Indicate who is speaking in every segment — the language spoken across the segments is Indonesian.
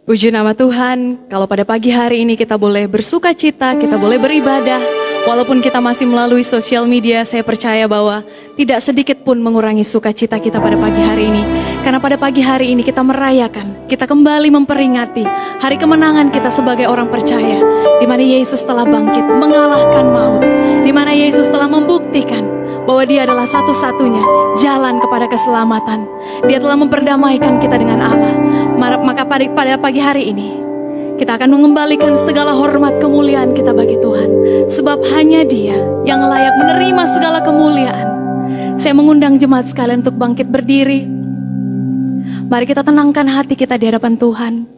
Speaker 1: Puji nama Tuhan, kalau pada pagi hari ini kita boleh bersuka cita, kita boleh beribadah. Walaupun kita masih melalui sosial media, saya percaya bahwa tidak sedikit pun mengurangi sukacita kita pada pagi hari ini. Karena pada pagi hari ini kita merayakan, kita kembali memperingati hari kemenangan kita sebagai orang percaya. Di mana Yesus telah bangkit, mengalahkan maut. Di mana Yesus telah membuktikan bahwa Dia adalah satu-satunya jalan kepada keselamatan. Dia telah memperdamaikan kita dengan Allah. Maka pada pagi hari ini kita akan mengembalikan segala hormat kemuliaan kita bagi Tuhan. Sebab hanya Dia yang layak menerima segala kemuliaan. Saya mengundang jemaat sekalian untuk bangkit berdiri. Mari kita tenangkan hati kita di hadapan Tuhan.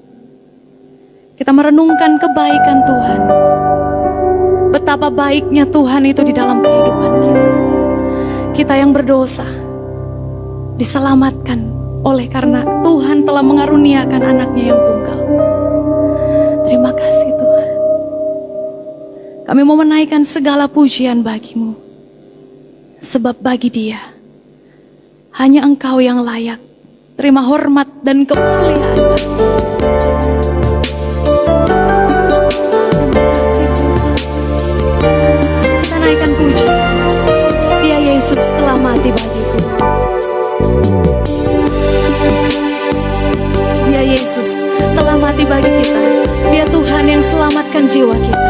Speaker 1: Kita merenungkan kebaikan Tuhan. Betapa baiknya Tuhan itu di dalam kehidupan kita. Kita yang berdosa diselamatkan oleh karena Tuhan telah mengaruniakan anaknya yang tunggal. Terima kasih Tuhan. Kami mau menaikkan segala pujian bagi-Mu. Sebab bagi Dia hanya Engkau yang layak terima hormat dan kemuliaan. Terima kasih Tuhan. Kita naikkan pujian. Dia Yesus telah mati bagiku. Dia Yesus telah mati bagi kita. Dia Tuhan yang selamatkan jiwa kita.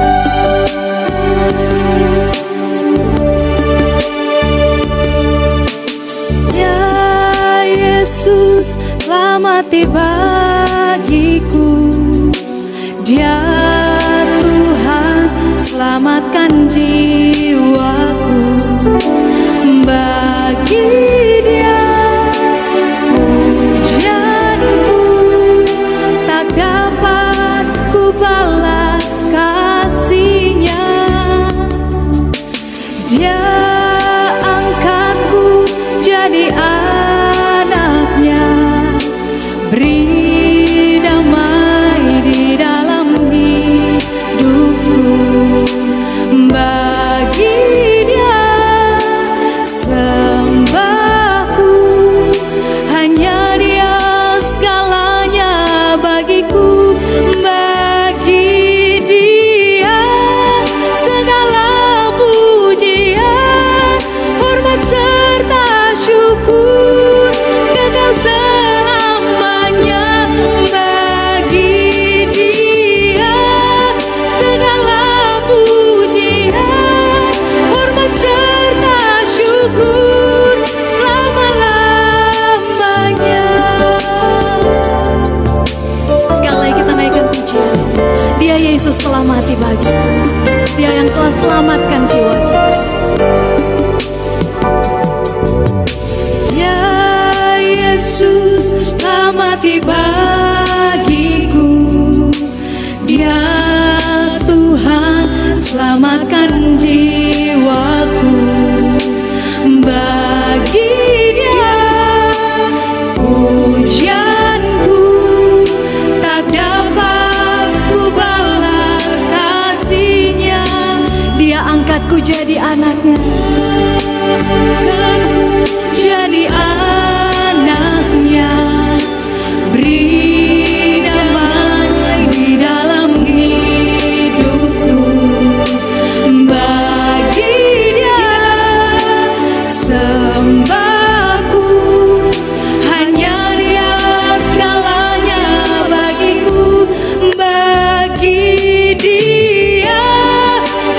Speaker 1: Ya Yesus telah mati bagiku. Dia Tuhan selamatkan jiwaku. Bagi Dia pujianku tak dapat ku balas kasih-Nya. Dia angkatku jadi anak-Nya, beri damai di dalam hidupku. Bagi Dia sembahku, hanya Dia segalanya bagiku. Bagi Dia segala pujian, hormat serta syukur kekal selamanya. Bagi Dia segala pujian, hormat serta syukur selama-lamanya. Sekali lagi kita naikkan pujian. Dia Yesus telah mati bagiku. Dia yang telah selamatkan jiwa kita. Dia Yesus telah mati bagiku. Dia Tuhan selamatkan jiwaku. Bagi Dia pujianku tak dapat ku balas kasih-Nya. Dia angkatku jadi anak-Nya, angkatku jadi anak-Nya, beri damai di dalam hidupku. Bagi Dia sembahku, hanya Dia segalanya bagiku. Bagi Dia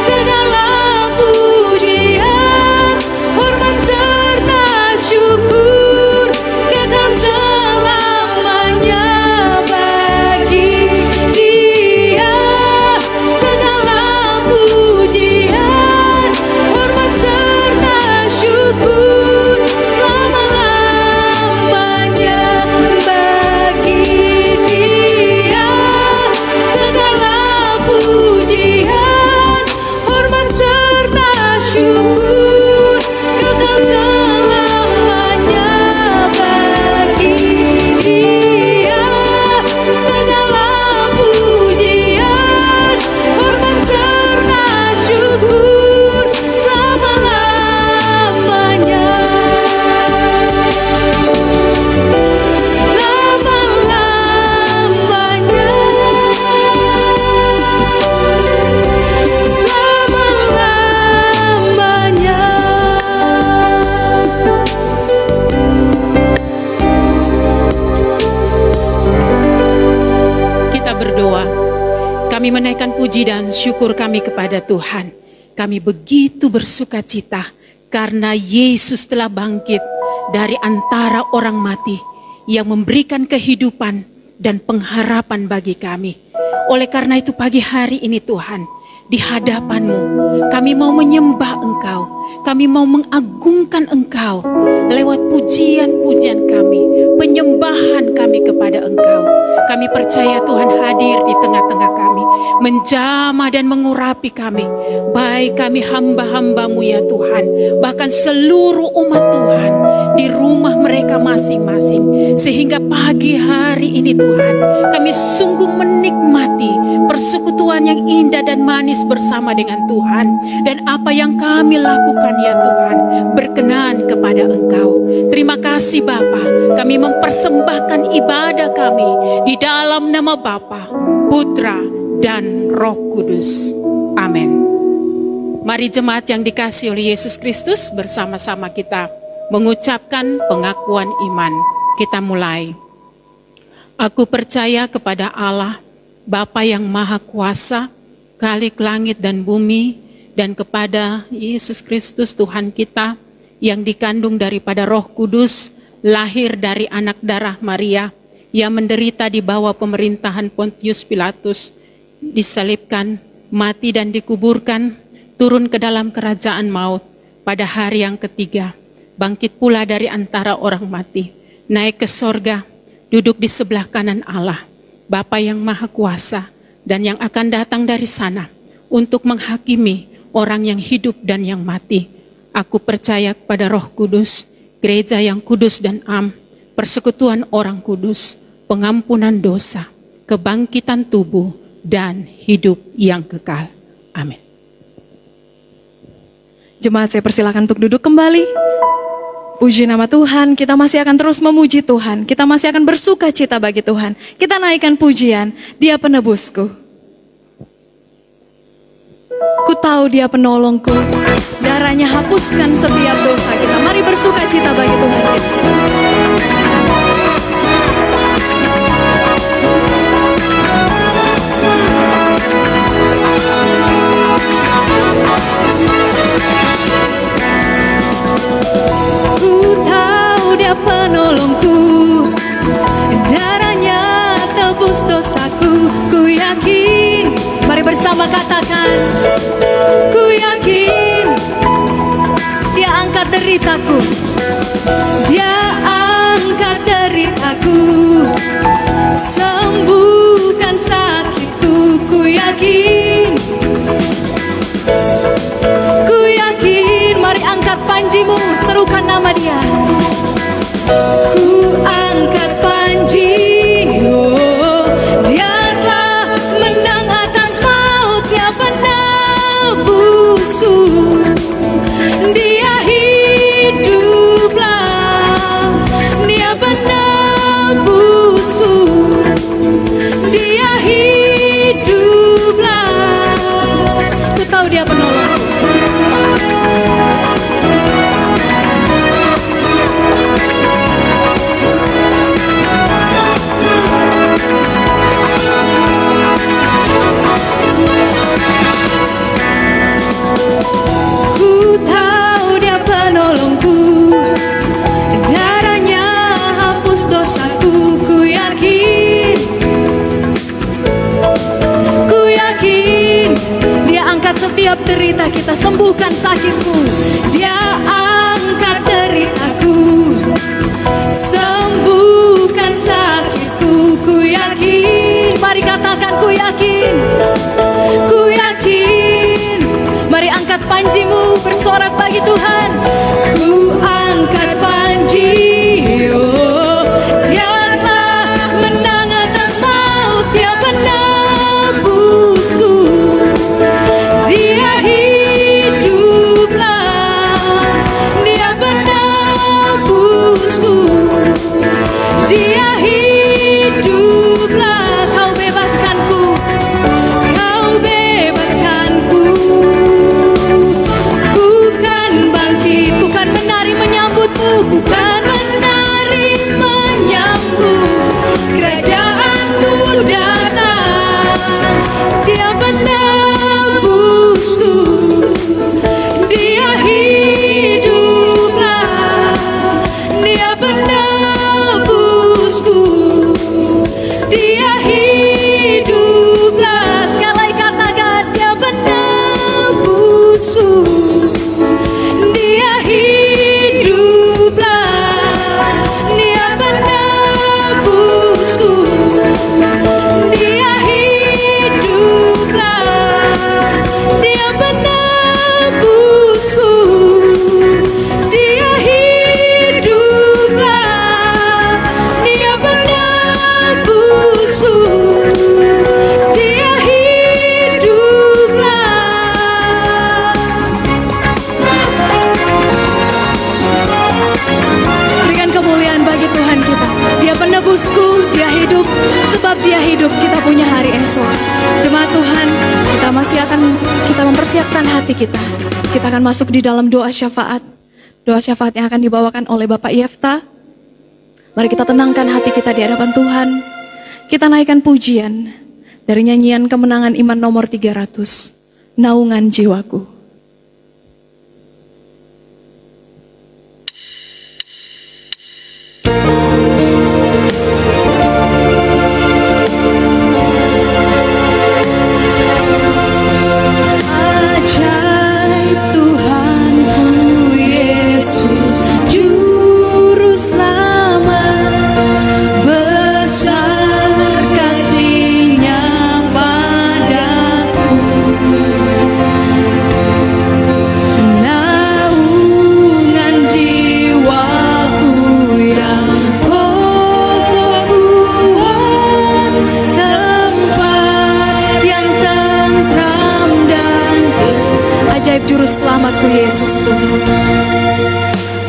Speaker 1: segala pujian, hormat
Speaker 2: dan syukur kami kepada Tuhan. Kami begitu bersuka cita karena Yesus telah bangkit dari antara orang mati yang memberikan kehidupan dan pengharapan bagi kami. Oleh karena itu pagi hari ini Tuhan, di hadapan-Mu kami mau menyembah Engkau, kami mau mengagungkan Engkau lewat pujian-pujian kami, penyembahan kami kepada Engkau. Kami percaya Tuhan hadir di tengah-tengah kami, menjamah dan mengurapi kami, baik kami hamba-hamba-Mu ya Tuhan, bahkan seluruh umat Tuhan di rumah mereka masing-masing. Sehingga pagi hari ini Tuhan, kami sungguh menikmati persekutuan yang indah dan manis bersama dengan Tuhan. Dan apa yang kami lakukan ya Tuhan, berkenan kepada Engkau. Terima kasih Bapa, kami mempersembahkan ibadah kami di dalam nama Bapa, Putra, dan Roh Kudus. Amin. Mari jemaat yang dikasihi oleh Yesus Kristus, bersama-sama kita mengucapkan pengakuan iman. Kita mulai. Aku percaya kepada Allah, Bapa yang Maha Kuasa, Khalik langit dan bumi, dan kepada Yesus Kristus Tuhan kita yang dikandung daripada Roh Kudus, lahir dari anak darah Maria, yang menderita di bawah pemerintahan Pontius Pilatus, disalibkan, mati dan dikuburkan, turun ke dalam kerajaan maut, pada hari yang ketiga, bangkit pula dari antara orang mati, naik ke sorga, duduk di sebelah kanan Allah, Bapa yang Maha Kuasa, dan yang akan datang dari sana untuk menghakimi orang yang hidup dan yang mati. Aku percaya kepada Roh Kudus, gereja yang kudus dan am, persekutuan orang kudus, pengampunan dosa, kebangkitan tubuh, dan hidup yang kekal. Amin.
Speaker 1: Jemaat saya persilakan untuk duduk kembali. Puji nama Tuhan, kita masih akan terus memuji Tuhan. Kita masih akan bersuka cita bagi Tuhan. Kita naikkan pujian, Dia penebusku. Ku tahu Dia penolongku, darahnya hapuskan setiap dosa kita. Mari bersuka cita bagi Tuhan kita. Ku tahu Dia penolongku, darahnya tebus dosaku. Ku yakin, mari bersama katakan, ku yakin Dia angkat deritaku, Dia angkat deritaku, sembuhkan sakitku. Ku yakin, mari angkat panjimu, serukan nama Dia. Ku angkat panji, oh, Dia telah menang atas maut, Dia penebusku. Dia hiduplah, Dia penebusku. Dia hiduplah. Ku tahu Dia penolongku. Setiap derita kita, sembuhkan sakitku. Dia angkat deritaku, sembuhkan sakitku. Ku yakin, mari katakan ku yakin. Ku yakin, mari angkat panjimu, bersorak bagi Tuhan. Ku angkat panji, oh, Dia telah menang atas maut, Dia penebusku. Dia hiduplah, esok. Jemaat Tuhan, kita mempersiapkan hati kita. Kita akan masuk di dalam doa syafaat. Doa syafaat yang akan dibawakan oleh Bapak Yefta. Mari kita tenangkan hati kita di hadapan Tuhan. Kita naikkan pujian dari nyanyian Kemenangan Iman nomor 300, Naungan Jiwaku. Selamatku Yesus Tuhan.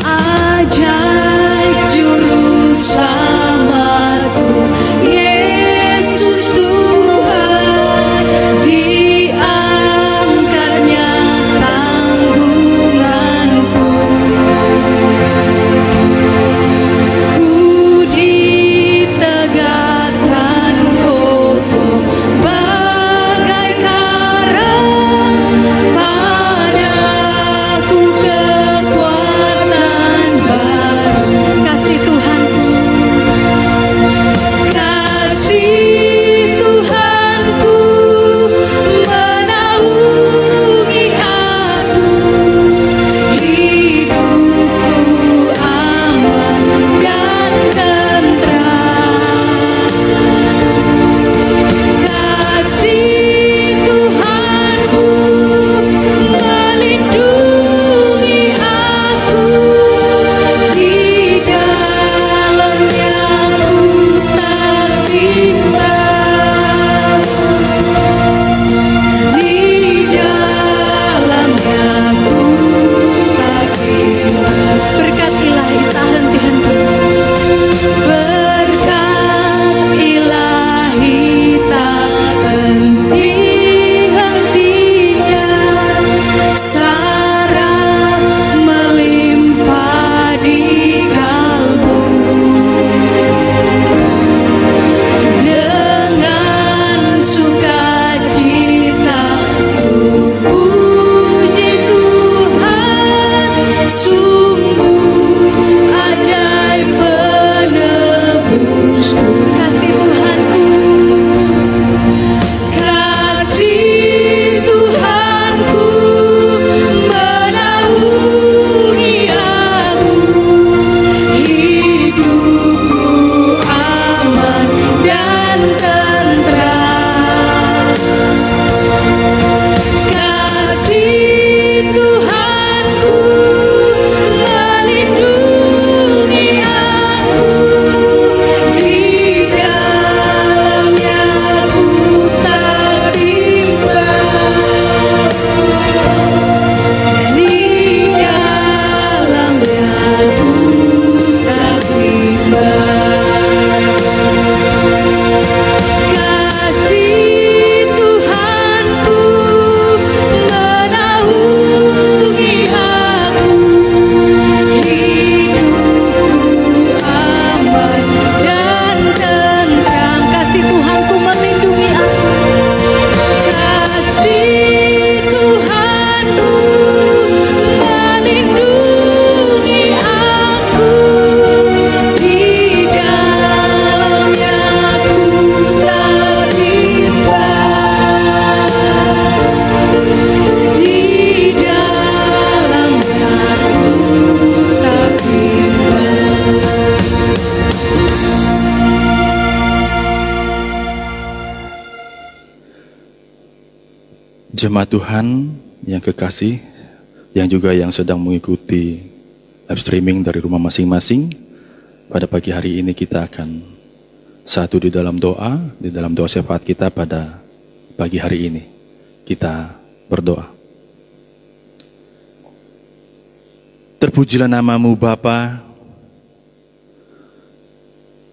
Speaker 1: Ajaib juru selamatku Yesus Tuhan, diangkatnya tanggunganku. Ku ditegakkan kokoh bagai karang, padaku kekuatan baru. Kasih Tuhanku, kasih Tuhanku menaungi aku, hidupku aman dan tentram. Kasih Tuhanku melindungi aku, di dalamnya ku tak bimbang, di dalamnya ku tak bimbang. Berkat ilahi tak henti-henti, berkat ilahi tak henti-hentinya, sarang melimpah di kalbu. Dengan sukacita ku puji Tuhan, sungguh ajaib penebusku. Kasih Tuhanku, kasih Tuhanku menaungi aku, hidupku aman dan tentram. Kasih Tuhanku melindungi aku, di dalamnya ku tak bimbang, di dalamnya ku tak bimbang. Kasih Tuhanku menaungi aku, hidupku aman dan tentram. Kasih Tuhanku melindungi aku, kasih Tuhanku melindungi aku, di dalamnya ku tak bimbang, di dalamnya ku tak bimbang.
Speaker 3: Jemaat Tuhan yang kekasih, yang juga yang sedang mengikuti live streaming dari rumah masing-masing, pada pagi hari ini kita akan satu di dalam doa syafaat kita pada pagi hari ini. Kita berdoa. Terpujilah nama-Mu Bapa.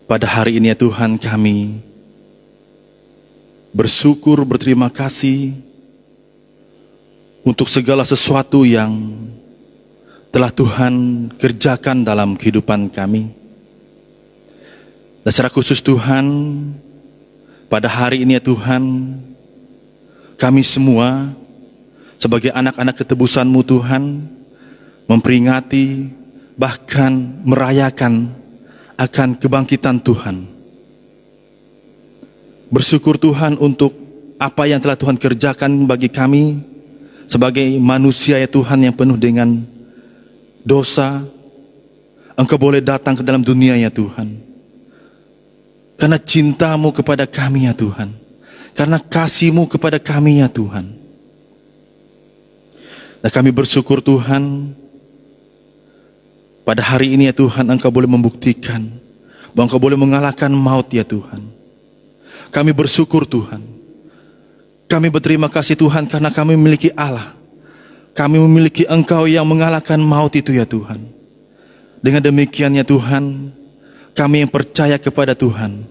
Speaker 3: Pada hari ini ya Tuhan, kami bersyukur, berterima kasih untuk segala sesuatu yang telah Tuhan kerjakan dalam kehidupan kami. Dan secara khusus Tuhan, pada hari ini ya Tuhan, kami semua sebagai anak-anak ketebusan-Mu Tuhan, memperingati bahkan merayakan akan kebangkitan Tuhan. Bersyukur Tuhan untuk apa yang telah Tuhan kerjakan bagi kami sebagai manusia ya Tuhan yang penuh dengan dosa. Engkau boleh datang ke dalam dunia ya Tuhan, karena cinta-Mu kepada kami ya Tuhan, karena kasih-Mu kepada kami ya Tuhan. Dan kami bersyukur Tuhan, pada hari ini ya Tuhan, Engkau boleh membuktikan bahwa Engkau boleh mengalahkan maut ya Tuhan. Kami bersyukur Tuhan. Kami berterima kasih Tuhan karena kami memiliki Allah. Kami memiliki Engkau yang mengalahkan maut itu ya Tuhan. Dengan demikian ya Tuhan, kami yang percaya kepada Tuhan,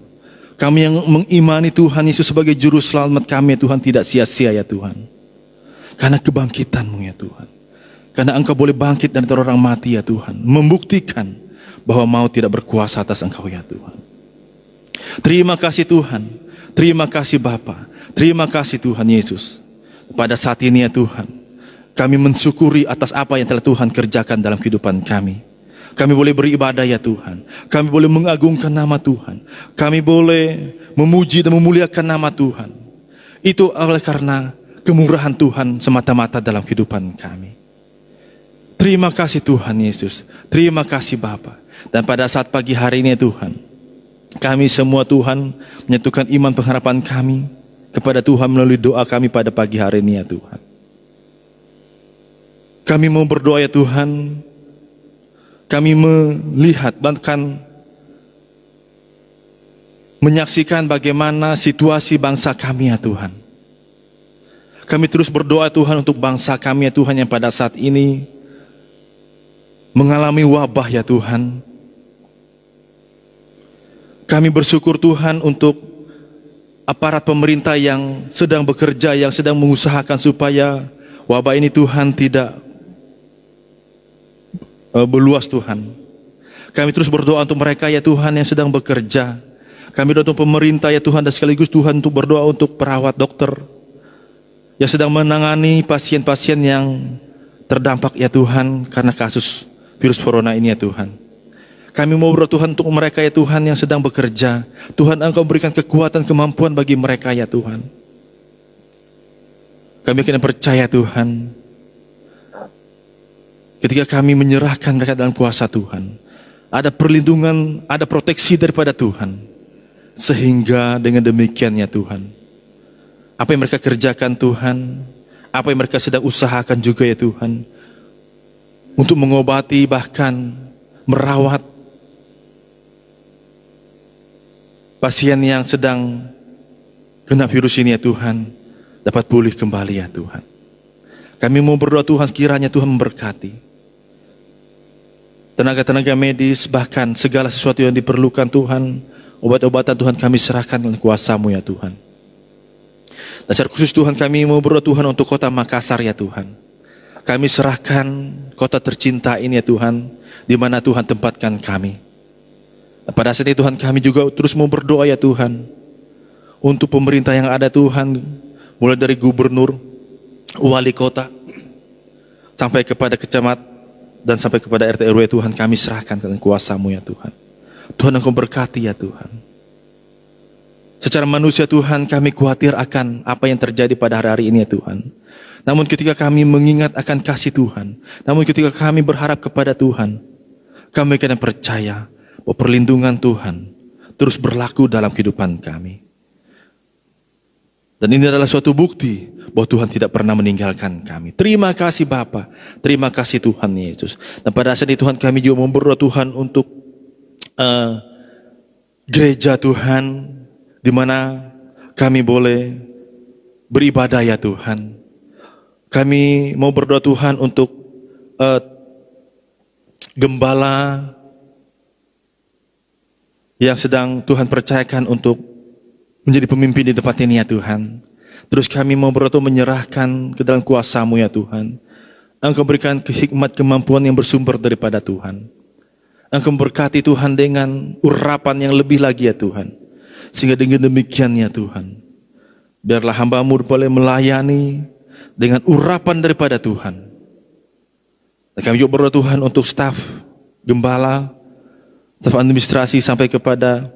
Speaker 3: kami yang mengimani Tuhan Yesus sebagai juru selamat kami ya Tuhan, tidak sia-sia ya Tuhan. Karena kebangkitan-Mu ya Tuhan. Karena Engkau boleh bangkit dari antara orang mati ya Tuhan, membuktikan bahwa maut tidak berkuasa atas Engkau ya Tuhan. Terima kasih Tuhan. Terima kasih Bapa, terima kasih Tuhan Yesus. Pada saat ini ya Tuhan, kami mensyukuri atas apa yang telah Tuhan kerjakan dalam kehidupan kami. Kami boleh beribadah ya Tuhan, kami boleh mengagungkan nama Tuhan, kami boleh memuji dan memuliakan nama Tuhan. Itu oleh karena kemurahan Tuhan semata-mata dalam kehidupan kami. Terima kasih Tuhan Yesus, terima kasih Bapa. Dan pada saat pagi hari ini ya Tuhan, kami semua Tuhan menyatukan iman pengharapan kami kepada Tuhan melalui doa kami pada pagi hari ini ya Tuhan. Kami mau berdoa ya Tuhan. Kami melihat bahkan menyaksikan bagaimana situasi bangsa kami ya Tuhan. Kami terus berdoa Tuhan untuk bangsa kami ya Tuhan yang pada saat ini mengalami wabah ya Tuhan. Kami bersyukur Tuhan untuk aparat pemerintah yang sedang bekerja, yang sedang mengusahakan supaya wabah ini Tuhan tidak meluas Tuhan. Kami terus berdoa untuk mereka ya Tuhan yang sedang bekerja. Kami berdoa untuk pemerintah ya Tuhan, dan sekaligus Tuhan untuk berdoa untuk perawat dokter yang sedang menangani pasien-pasien yang terdampak ya Tuhan karena kasus virus corona ini ya Tuhan. Kami mau berdoa Tuhan untuk mereka ya Tuhan yang sedang bekerja. Tuhan Engkau berikan kekuatan, kemampuan bagi mereka ya Tuhan. Kami akan percaya Tuhan, ketika kami menyerahkan mereka dalam kuasa Tuhan, ada perlindungan, ada proteksi daripada Tuhan. Sehingga dengan demikian ya Tuhan, apa yang mereka kerjakan Tuhan, apa yang mereka sedang usahakan juga ya Tuhan, untuk mengobati bahkan merawat pasien yang sedang kena virus ini ya Tuhan, dapat pulih kembali ya Tuhan. Kami mau berdoa Tuhan, kiranya Tuhan memberkati tenaga-tenaga medis, bahkan segala sesuatu yang diperlukan Tuhan, obat-obatan Tuhan kami serahkan oleh kuasa-Mu ya Tuhan. Dan secara khusus Tuhan kami mau berdoa Tuhan untuk kota Makassar ya Tuhan. Kami serahkan kota tercinta ini ya Tuhan, di mana Tuhan tempatkan kami. Pada saat ini Tuhan kami juga terus mau berdoa ya Tuhan, untuk pemerintah yang ada Tuhan, mulai dari gubernur, wali kota, sampai kepada kecamat, dan sampai kepada RT RW Tuhan kami serahkan dengan kuasa-Mu ya Tuhan. Tuhan Engkau berkati ya Tuhan. Secara manusia Tuhan kami khawatir akan apa yang terjadi pada hari-hari ini ya Tuhan. Namun ketika kami mengingat akan kasih Tuhan, namun ketika kami berharap kepada Tuhan, kami akan percaya bahwa perlindungan Tuhan terus berlaku dalam kehidupan kami. Dan ini adalah suatu bukti bahwa Tuhan tidak pernah meninggalkan kami. Terima kasih Bapa, terima kasih Tuhan Yesus. Dan pada saat ini Tuhan kami juga berdoa Tuhan untuk gereja Tuhan, di mana kami boleh beribadah ya Tuhan. Kami mau berdoa Tuhan untuk gembala yang sedang Tuhan percayakan untuk menjadi pemimpin di tempat ini ya Tuhan. Terus kami mau berdoa menyerahkan ke dalam kuasa-Mu ya Tuhan. Engkau berikan hikmat kemampuan yang bersumber daripada Tuhan. Engkau berkati Tuhan dengan urapan yang lebih lagi ya Tuhan. Sehingga dengan demikian ya Tuhan, biarlah hamba-Mu boleh melayani dengan urapan daripada Tuhan. Dan kami juga berdoa Tuhan untuk staf gembala, staf administrasi sampai kepada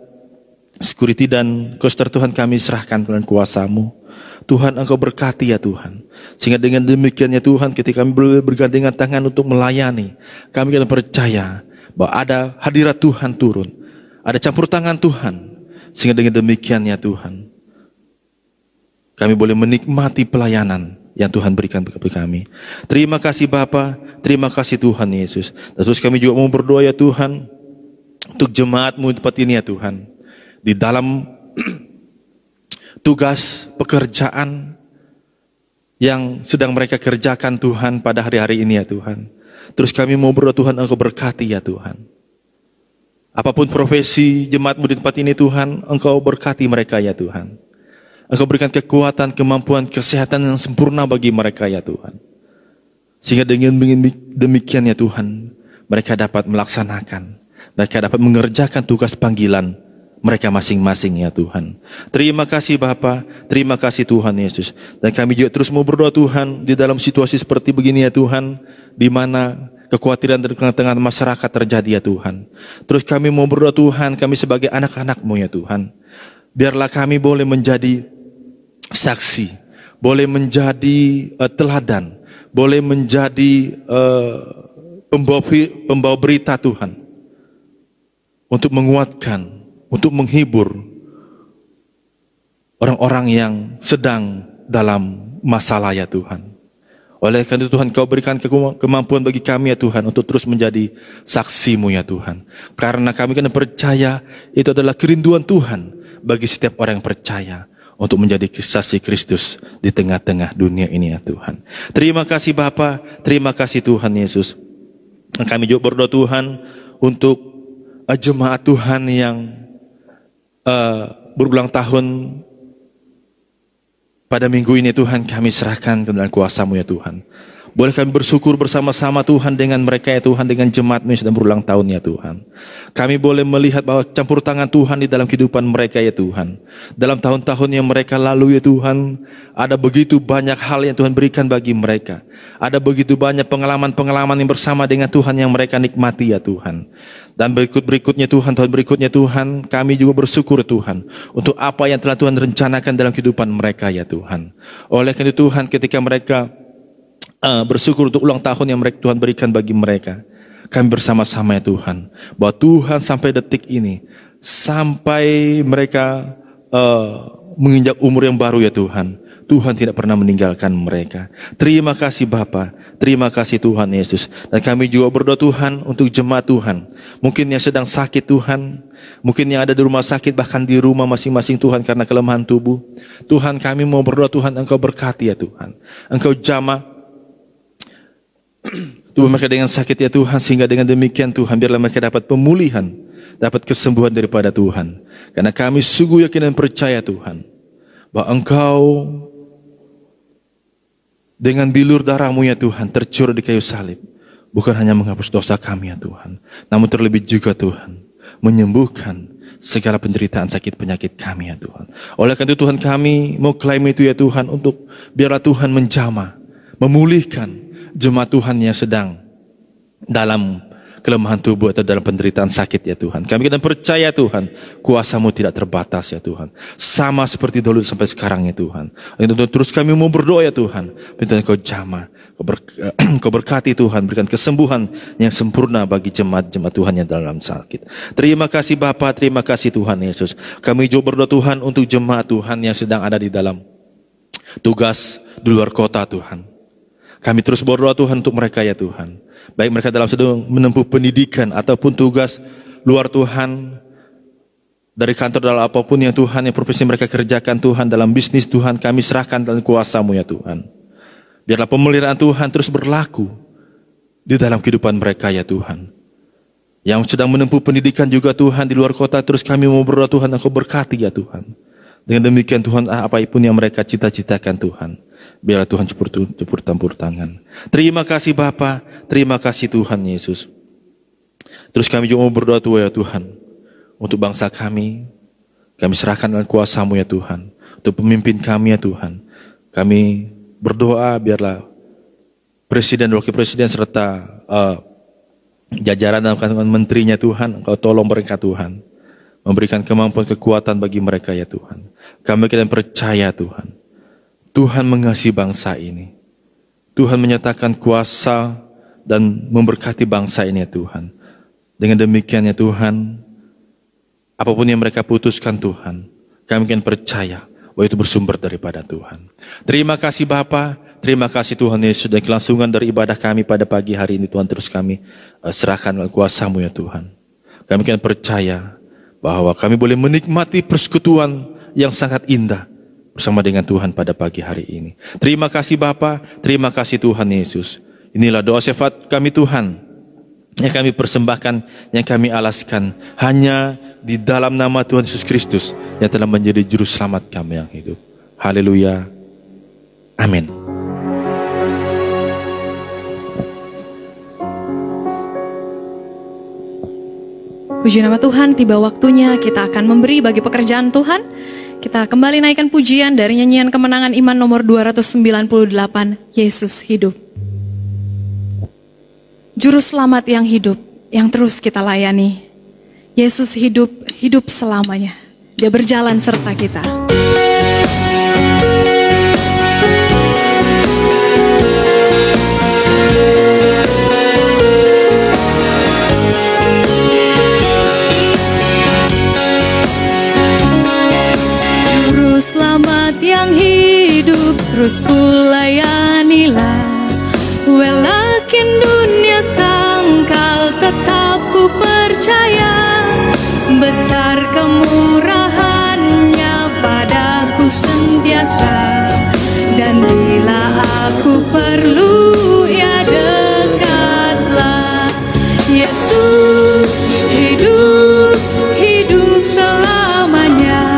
Speaker 3: security dan koster Tuhan, kami serahkan dalam kuasa-Mu. Tuhan Engkau berkati ya Tuhan. Sehingga dengan demikian ya Tuhan, ketika kami bergandengan tangan untuk melayani, kami akan percaya bahwa ada hadirat Tuhan turun, ada campur tangan Tuhan. Sehingga dengan demikian ya Tuhan, kami boleh menikmati pelayanan yang Tuhan berikan kepada kami. Terima kasih Bapa, terima kasih Tuhan Yesus. Dan terus kami juga mau berdoa ya Tuhan, untuk jemaat-Mu tempat ini ya Tuhan, di dalam tugas pekerjaan yang sedang mereka kerjakan Tuhan pada hari-hari ini ya Tuhan. Terus kami mau berdoa Tuhan, Engkau berkati ya Tuhan. Apapun profesi jemaat-Mu di tempat ini Tuhan, Engkau berkati mereka ya Tuhan. Engkau berikan kekuatan, kemampuan, kesehatan yang sempurna bagi mereka ya Tuhan. Sehingga dengan demikian ya Tuhan, mereka dapat melaksanakan, mereka dapat mengerjakan tugas panggilan mereka masing-masing ya Tuhan. Terima kasih Bapa, terima kasih Tuhan Yesus. Dan kami juga terus mau berdoa Tuhan, di dalam situasi seperti begini ya Tuhan, di mana kekhawatiran di tengah-tengah masyarakat terjadi ya Tuhan. Terus kami mau berdoa Tuhan, kami sebagai anak-anak-Mu ya Tuhan, biarlah kami boleh menjadi saksi, boleh menjadi teladan, boleh menjadi pembawa berita Tuhan, untuk menguatkan, untuk menghibur orang-orang yang sedang dalam masalah ya Tuhan. Oleh karena itu Tuhan, Kau berikan kemampuan bagi kami ya Tuhan, untuk terus menjadi saksi-Mu ya Tuhan. Karena kami kan percaya itu adalah kerinduan Tuhan bagi setiap orang yang percaya, untuk menjadi saksi Kristus di tengah-tengah dunia ini ya Tuhan. Terima kasih Bapa, terima kasih Tuhan Yesus. Kami juga berdoa Tuhan untuk jemaat Tuhan yang berulang tahun pada minggu ini Tuhan, kami serahkan ke dalam kuasa-Mu ya Tuhan. Boleh kami bersyukur bersama-sama Tuhan dengan mereka ya Tuhan, dengan jemaat-Mu yang sedang berulang tahun ya Tuhan. Kami boleh melihat bahwa campur tangan Tuhan di dalam kehidupan mereka ya Tuhan. Dalam tahun-tahun yang mereka lalui ya Tuhan, ada begitu banyak hal yang Tuhan berikan bagi mereka. Ada begitu banyak pengalaman-pengalaman yang bersama dengan Tuhan yang mereka nikmati ya Tuhan. Dan berikutnya Tuhan, tahun berikutnya Tuhan, kami juga bersyukur Tuhan untuk apa yang telah Tuhan rencanakan dalam kehidupan mereka ya Tuhan. Oleh karena itu Tuhan, ketika mereka bersyukur untuk ulang tahun yang Tuhan berikan bagi mereka, kami bersama-sama ya Tuhan, bahwa Tuhan sampai detik ini, sampai mereka menginjak umur yang baru ya Tuhan, Tuhan tidak pernah meninggalkan mereka. Terima kasih Bapa, terima kasih Tuhan Yesus. Dan kami juga berdoa Tuhan untuk jemaat Tuhan, mungkin yang sedang sakit Tuhan, mungkin yang ada di rumah sakit, bahkan di rumah masing-masing Tuhan karena kelemahan tubuh. Tuhan, kami mau berdoa Tuhan, Engkau berkati ya Tuhan, Engkau jamah tubuh mereka dengan sakit ya Tuhan, sehingga dengan demikian Tuhan, biarlah mereka dapat pemulihan, dapat kesembuhan daripada Tuhan. Karena kami sungguh yakin dan percaya Tuhan, bahwa Engkau dengan bilur darah-Mu ya Tuhan, tercurah di kayu salib, bukan hanya menghapus dosa kami ya Tuhan, namun terlebih juga Tuhan, menyembuhkan segala penderitaan sakit penyakit kami ya Tuhan. Oleh karena itu Tuhan, kami mau klaim itu ya Tuhan, untuk biarlah Tuhan menjamah, memulihkan jemaat Tuhan yang sedang dalam kelemahan tubuh atau dalam penderitaan sakit ya Tuhan. Kami akan percaya Tuhan, kuasa-Mu tidak terbatas ya Tuhan, sama seperti dulu sampai sekarang ya Tuhan. Terus kami mau berdoa ya Tuhan, minta Engkau jamah, Engkau berkati Tuhan, berikan kesembuhan yang sempurna bagi jemaat-jemaat Tuhan yang dalam sakit. Terima kasih Bapa, terima kasih Tuhan Yesus. Kami juga berdoa Tuhan untuk jemaat Tuhan yang sedang ada di dalam tugas di luar kota Tuhan. Kami terus berdoa Tuhan untuk mereka ya Tuhan, baik mereka dalam sedang menempuh pendidikan ataupun tugas luar Tuhan, dari kantor dalam apapun yang Tuhan, yang profesi mereka kerjakan Tuhan, dalam bisnis Tuhan, kami serahkan dalam kuasa-Mu ya Tuhan. Biarlah pemeliharaan Tuhan terus berlaku di dalam kehidupan mereka ya Tuhan. Yang sedang menempuh pendidikan juga Tuhan di luar kota, terus kami mau berdoa Tuhan, Engkau berkati ya Tuhan. Dengan demikian Tuhan, apapun yang mereka cita-citakan Tuhan, biarlah Tuhan cepur tampur tangan. Terima kasih Bapa, terima kasih Tuhan Yesus. Terus kami juga mau berdoa Tuhan ya Tuhan, untuk bangsa kami serahkan dalam kuasa-Mu ya Tuhan. Untuk pemimpin kami ya Tuhan, kami berdoa biarlah Presiden, Wakil Presiden serta jajaran dan menterinya Tuhan, Engkau tolong mereka Tuhan, memberikan kemampuan kekuatan bagi mereka ya Tuhan. Kami akan percaya Tuhan, Tuhan mengasihi bangsa ini, Tuhan menyatakan kuasa dan memberkati bangsa ini ya Tuhan. Dengan demikian ya Tuhan, apapun yang mereka putuskan Tuhan, kami akan percaya bahwa itu bersumber daripada Tuhan. Terima kasih Bapa, terima kasih Tuhan Yesus, dan kelangsungan dari ibadah kami pada pagi hari ini Tuhan, terus kami serahkan kuasa-Mu ya Tuhan. Kami akan percaya bahwa kami boleh menikmati persekutuan yang sangat indah bersama dengan Tuhan pada pagi hari ini. Terima kasih Bapa, terima kasih Tuhan Yesus. Inilah doa syafaat kami Tuhan, yang kami persembahkan, yang kami alaskan hanya di dalam nama Tuhan Yesus Kristus yang telah menjadi juru selamat kami yang hidup. Haleluya. Amin.
Speaker 1: Puji nama Tuhan, tiba waktunya kita akan memberi bagi pekerjaan Tuhan. Kita kembali naikkan pujian dari nyanyian kemenangan iman nomor 298, Yesus hidup. Juru selamat yang hidup, yang terus kita layani. Yesus hidup, hidup selamanya. Dia berjalan serta kita. Juru selamat yang hidup, terus kulayanilah. Walakin dunia sangkal, tetap ku percaya. Besar kemurahannya padaku sentiasa. Dan bila aku perlu, ya dekatlah. Yesus hidup, hidup selamanya.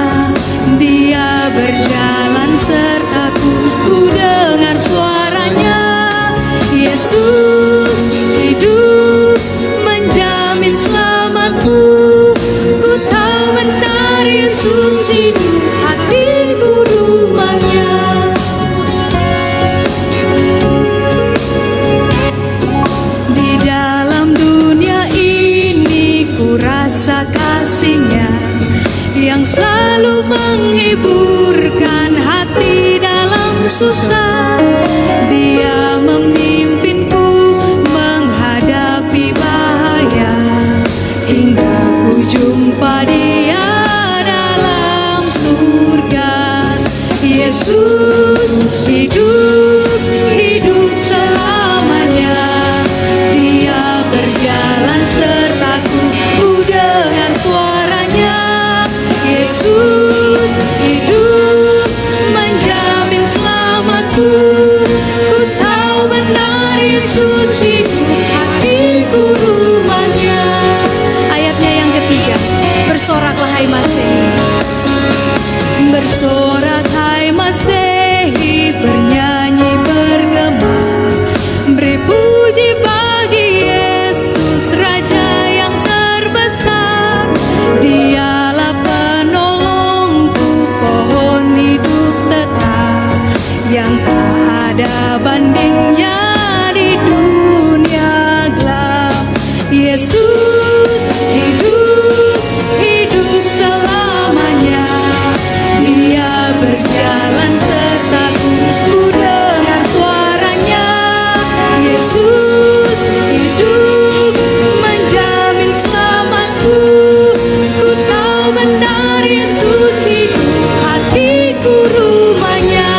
Speaker 1: Dia berjalan sertaku, ku dengar suaranya. Yesus hidup, menjamin selamatku. Ku tahu benar Yesus hidup, hatiku rumahnya. Di dalam dunia ini ku rasa kasih-Nya yang selalu menghiburkan hati dalam susah. Dia memimpinku menghadapi bahaya, hingga ku jumpa Dia dalam surga. Yesus hidup, hidup selamanya. Dia berjalan sertaku, ku dengar suaranya. Yesus hidup, menjamin selamatku. Ku tahu benar Yesus hidup, hatiku rumahnya. Ayatnya yang ketiga, bersoraklah hai Masehi. Bersorak hai Masehi, bernyanyi bergema. Beri puji bagi Yesus, Raja yang terbesar. Dialah penolongku, pohon hidup tetap, yang tak ada bandingnya di dunia gelap. Yesus hidup, hidup selamanya. Dia berjalan sertaku, ku dengar suaranya. Yesus hidup, menjamin selamatku. Ku tahu benar Yesus hidup, hatiku rumahnya.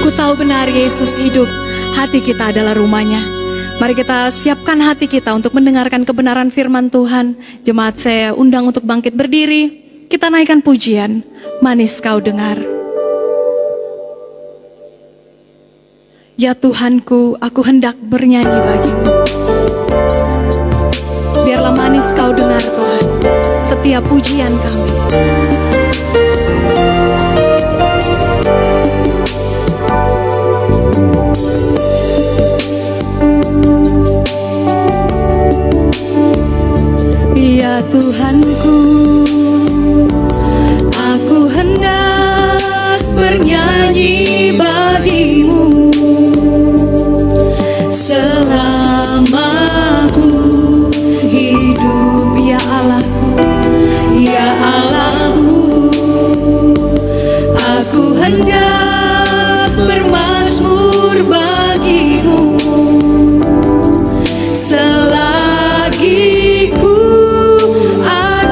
Speaker 1: Ku tahu benar Yesus hidup, hati kita adalah rumahnya. Mari kita siapkan hati kita untuk mendengarkan kebenaran firman Tuhan. Jemaat saya undang untuk bangkit berdiri. Kita naikkan pujian, manis kau dengar. Ya Tuhanku, aku hendak bernyanyi bagimu. Biar biarlah manis Kau dengar Tuhan setiap pujian kami. Ya Tuhanku, aku hendak bernyanyi bagimu selama ku hidup. Ya Allahku, ya Allahku, aku hendak bermazmur bagimu selagi ku ada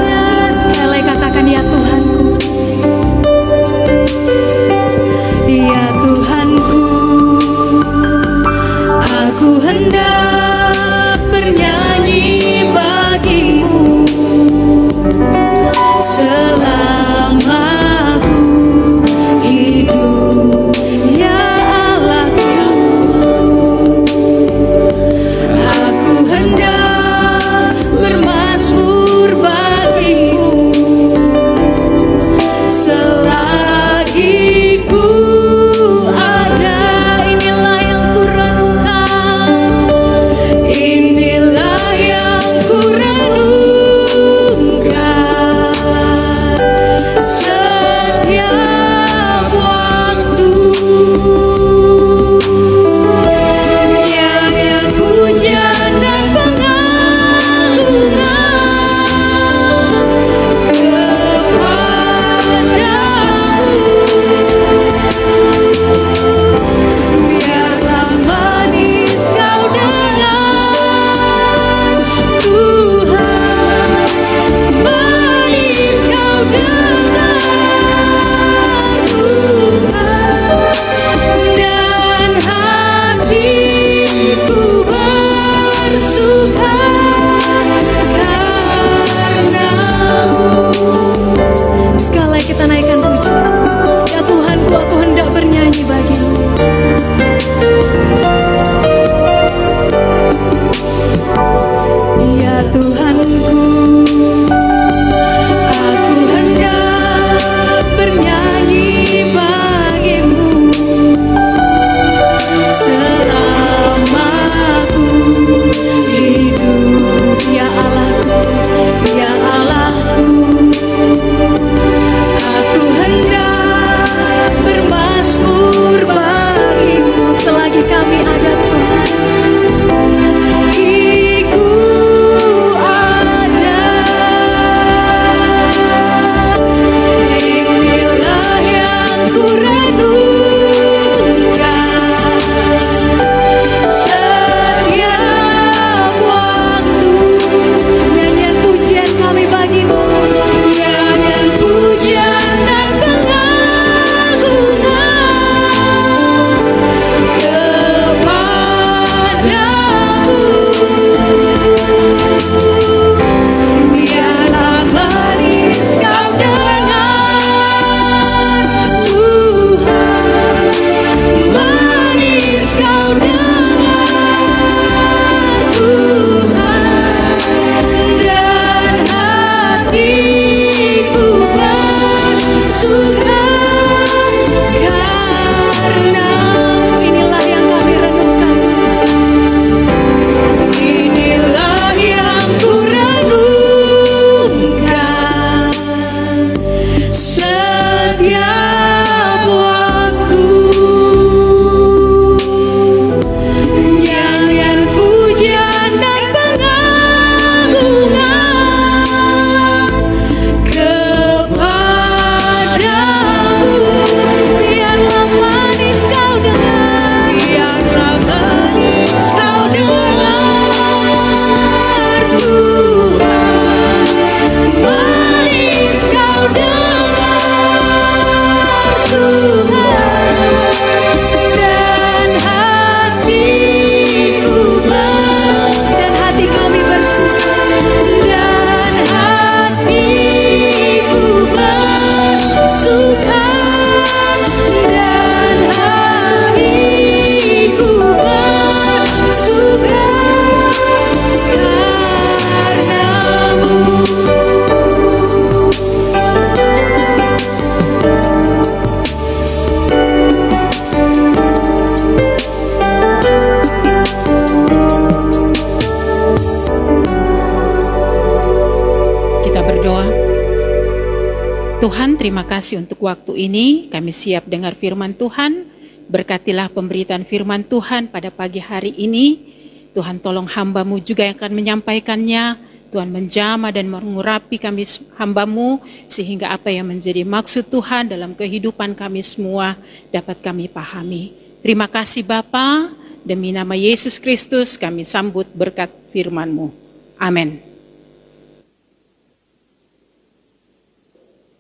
Speaker 2: terima kasih untuk waktu ini. Kami siap dengar firman Tuhan. Berkatilah pemberitaan firman Tuhan pada pagi hari ini. Tuhan tolong hamba-Mu juga yang akan menyampaikannya. Tuhan menjamah dan mengurapi kami hamba-Mu, sehingga apa yang menjadi maksud Tuhan dalam kehidupan kami semua dapat kami pahami. Terima kasih Bapa, demi nama Yesus Kristus kami sambut berkat firman-Mu. Amin.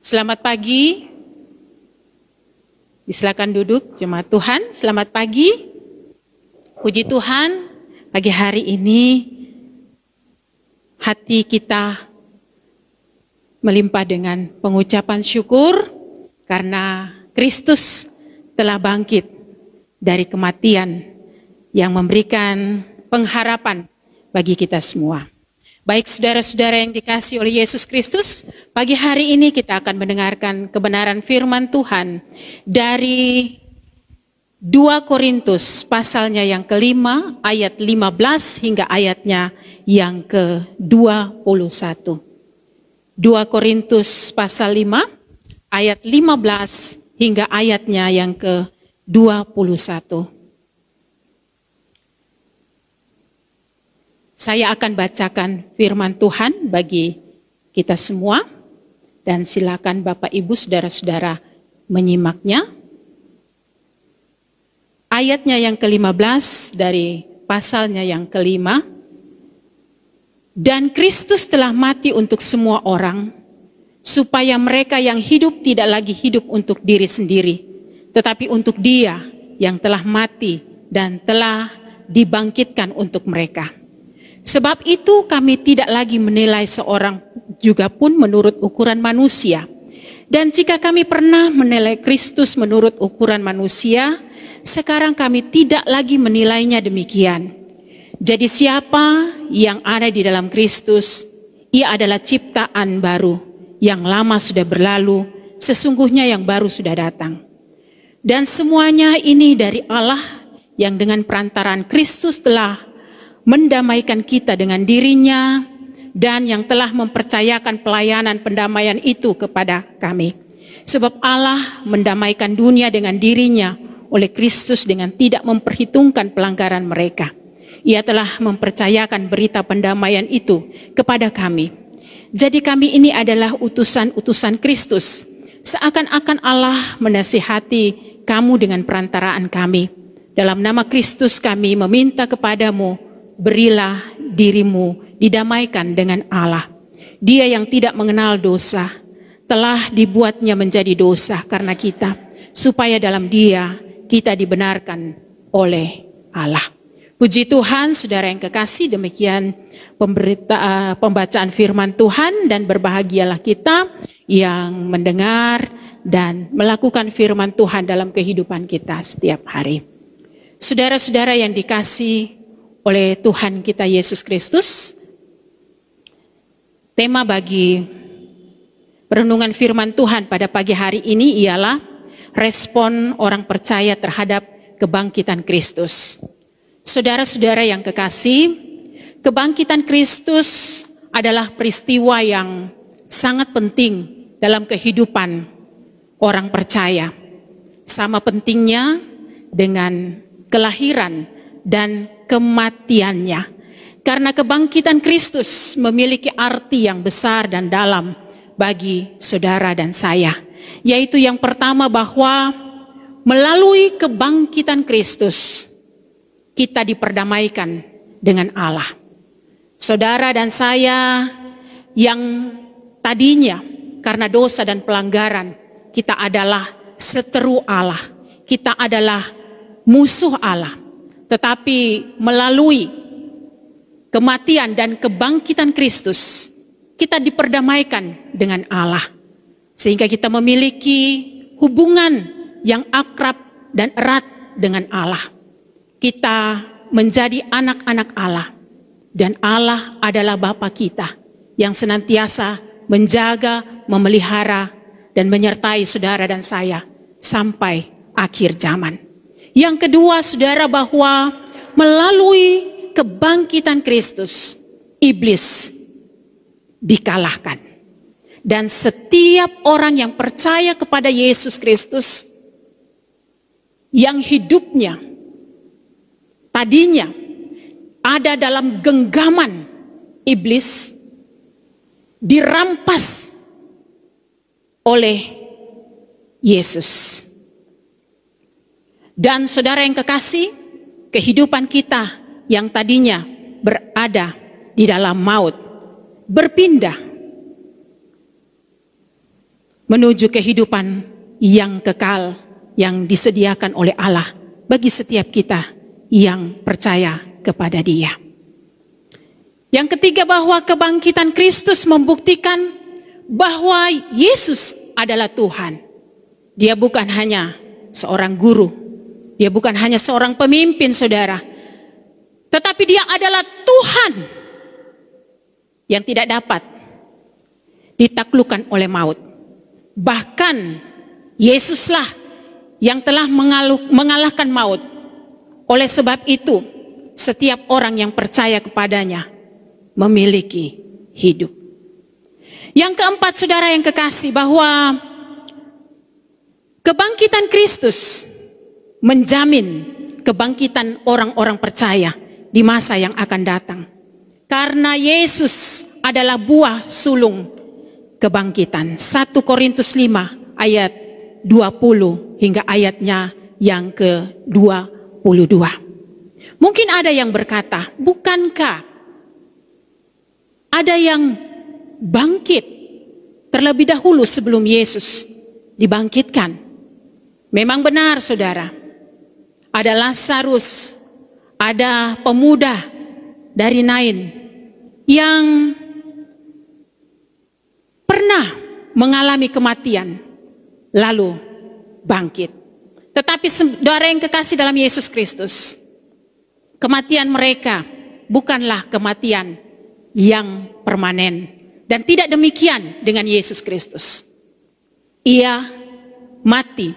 Speaker 2: Selamat pagi. Silakan duduk jemaat Tuhan. Selamat pagi. Puji Tuhan, pagi hari ini hati kita melimpah dengan pengucapan syukur karena Kristus telah bangkit dari kematian yang memberikan pengharapan bagi kita semua. Baik saudara-saudara yang dikasihi oleh Yesus Kristus, pagi hari ini kita akan mendengarkan kebenaran firman Tuhan dari 2 Korintus pasalnya yang kelima, ayat 15 hingga ayatnya yang ke-21. 2 Korintus pasal 5, ayat 15 hingga ayatnya yang ke-21. Saya akan bacakan firman Tuhan bagi kita semua, dan silakan Bapak Ibu Saudara-saudara menyimaknya. Ayatnya yang ke-15 dari pasalnya yang kelima. Dan Kristus telah mati untuk semua orang, supaya mereka yang hidup tidak lagi hidup untuk diri sendiri, tetapi untuk Dia yang telah mati dan telah dibangkitkan untuk mereka. Sebab itu kami tidak lagi menilai seorang juga pun menurut ukuran manusia. Dan jika kami pernah menilai Kristus menurut ukuran manusia, sekarang kami tidak lagi menilainya demikian. Jadi siapa yang ada di dalam Kristus, ia adalah ciptaan baru. Yang lama sudah berlalu, sesungguhnya yang baru sudah datang. Dan semuanya ini dari Allah yang dengan perantaraan Kristus telah mendamaikan kita dengan dirinya, dan yang telah mempercayakan pelayanan pendamaian itu kepada kami. Sebab Allah mendamaikan dunia dengan dirinya oleh Kristus dengan tidak memperhitungkan pelanggaran mereka. Ia telah mempercayakan berita pendamaian itu kepada kami. Jadi kami ini adalah utusan-utusan Kristus, seakan-akan Allah menasihati kamu dengan perantaraan kami. Dalam nama Kristus kami meminta kepadamu, berilah dirimu didamaikan dengan Allah. Dia yang tidak mengenal dosa telah dibuatnya menjadi dosa karena kita, supaya dalam Dia kita dibenarkan oleh Allah. Puji Tuhan, saudara yang kekasih, demikian pembacaan firman Tuhan, dan berbahagialah kita yang mendengar dan melakukan firman Tuhan dalam kehidupan kita setiap hari. Saudara-saudara yang dikasih oleh Tuhan kita Yesus Kristus, tema bagi perenungan firman Tuhan pada pagi hari ini ialah respon orang percaya terhadap kebangkitan Kristus. Saudara-saudara yang kekasih, kebangkitan Kristus adalah peristiwa yang sangat penting dalam kehidupan orang percaya. Sama pentingnya dengan kelahiran dan kematiannya. Karena kebangkitan Kristus memiliki arti yang besar dan dalam bagi saudara dan saya. Yaitu yang pertama, bahwa melalui kebangkitan Kristus kita diperdamaikan dengan Allah. Saudara dan saya yang tadinya karena dosa dan pelanggaran kita adalah seteru Allah, kita adalah musuh Allah. Tetapi melalui kematian dan kebangkitan Kristus, kita diperdamaikan dengan Allah. Sehingga kita memiliki hubungan yang akrab dan erat dengan Allah. Kita menjadi anak-anak Allah. Dan Allah adalah Bapa kita yang senantiasa menjaga, memelihara, dan menyertai saudara dan saya sampai akhir zaman. Yang kedua, saudara, bahwa melalui kebangkitan Kristus, iblis dikalahkan. Dan setiap orang yang percaya kepada Yesus Kristus, yang hidupnya tadinya ada dalam genggaman iblis, dirampas oleh Yesus. Dan saudara yang kekasih, kehidupan kita yang tadinya berada di dalam maut berpindah menuju kehidupan yang kekal yang disediakan oleh Allah bagi setiap kita yang percaya kepada Dia. Yang ketiga, bahwa kebangkitan Kristus membuktikan bahwa Yesus adalah Tuhan. Dia bukan hanya seorang guru, Dia bukan hanya seorang pemimpin, saudara, tetapi Dia adalah Tuhan yang tidak dapat ditaklukkan oleh maut. Bahkan Yesuslah yang telah mengalahkan maut. Oleh sebab itu, setiap orang yang percaya kepadanya memiliki hidup. Yang keempat, saudara yang kekasih, bahwa kebangkitan Kristus menjamin kebangkitan orang-orang percaya di masa yang akan datang. Karena Yesus adalah buah sulung kebangkitan. 1 Korintus 5 ayat 20 hingga ayatnya yang ke-22. Mungkin ada yang berkata, bukankah ada yang bangkit terlebih dahulu sebelum Yesus dibangkitkan? Memang benar, saudara. Ada Lazarus, ada pemuda dari Nain yang pernah mengalami kematian lalu bangkit. Tetapi saudara yang kekasih dalam Yesus Kristus, kematian mereka bukanlah kematian yang permanen, dan tidak demikian dengan Yesus Kristus. Ia mati,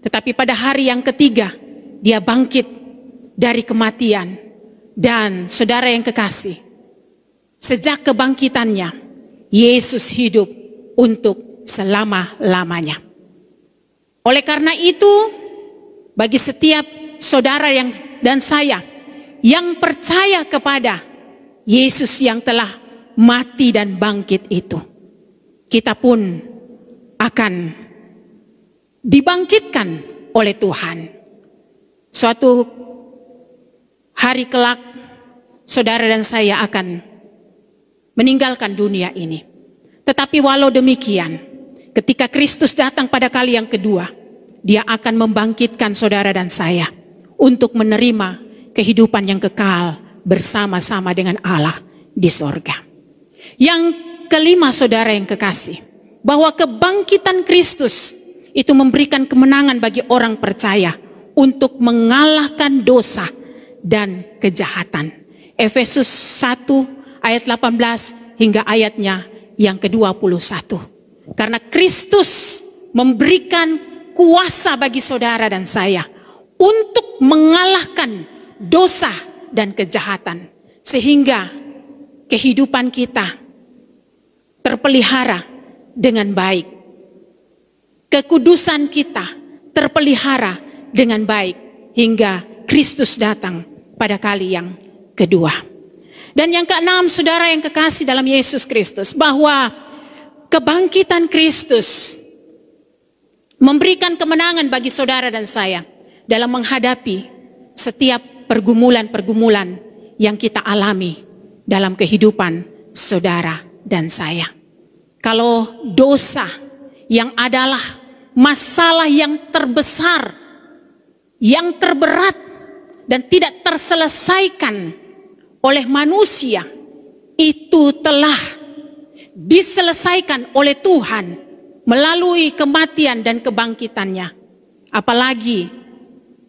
Speaker 2: tetapi pada hari yang ketiga Dia bangkit dari kematian. Dan saudara yang kekasih, sejak kebangkitannya, Yesus hidup untuk selama-lamanya. Oleh karena itu, bagi setiap saudara dan saya yang percaya kepada Yesus yang telah mati dan bangkit itu, kita pun akan dibangkitkan oleh Tuhan. Suatu hari kelak, saudara dan saya akan meninggalkan dunia ini. Tetapi walau demikian, ketika Kristus datang pada kali yang kedua, Dia akan membangkitkan saudara dan saya untuk menerima kehidupan yang kekal bersama-sama dengan Allah di sorga. Yang kelima, saudara yang kekasih, bahwa kebangkitan Kristus itu memberikan kemenangan bagi orang percaya untuk mengalahkan dosa dan kejahatan. Efesus 1 ayat 18 hingga ayatnya yang ke-21. Karena Kristus memberikan kuasa bagi saudara dan saya untuk mengalahkan dosa dan kejahatan, sehingga kehidupan kita terpelihara dengan baik. Kekudusan kita terpelihara dengan baik hingga Kristus datang pada kali yang kedua. Dan yang keenam, saudara yang kekasih dalam Yesus Kristus, bahwa kebangkitan Kristus memberikan kemenangan bagi saudara dan saya dalam menghadapi setiap pergumulan-pergumulan yang kita alami dalam kehidupan saudara dan saya. Kalau dosa yang adalah masalah yang terbesar, yang terberat dan tidak terselesaikan oleh manusia, itu telah diselesaikan oleh Tuhan melalui kematian dan kebangkitannya. Apalagi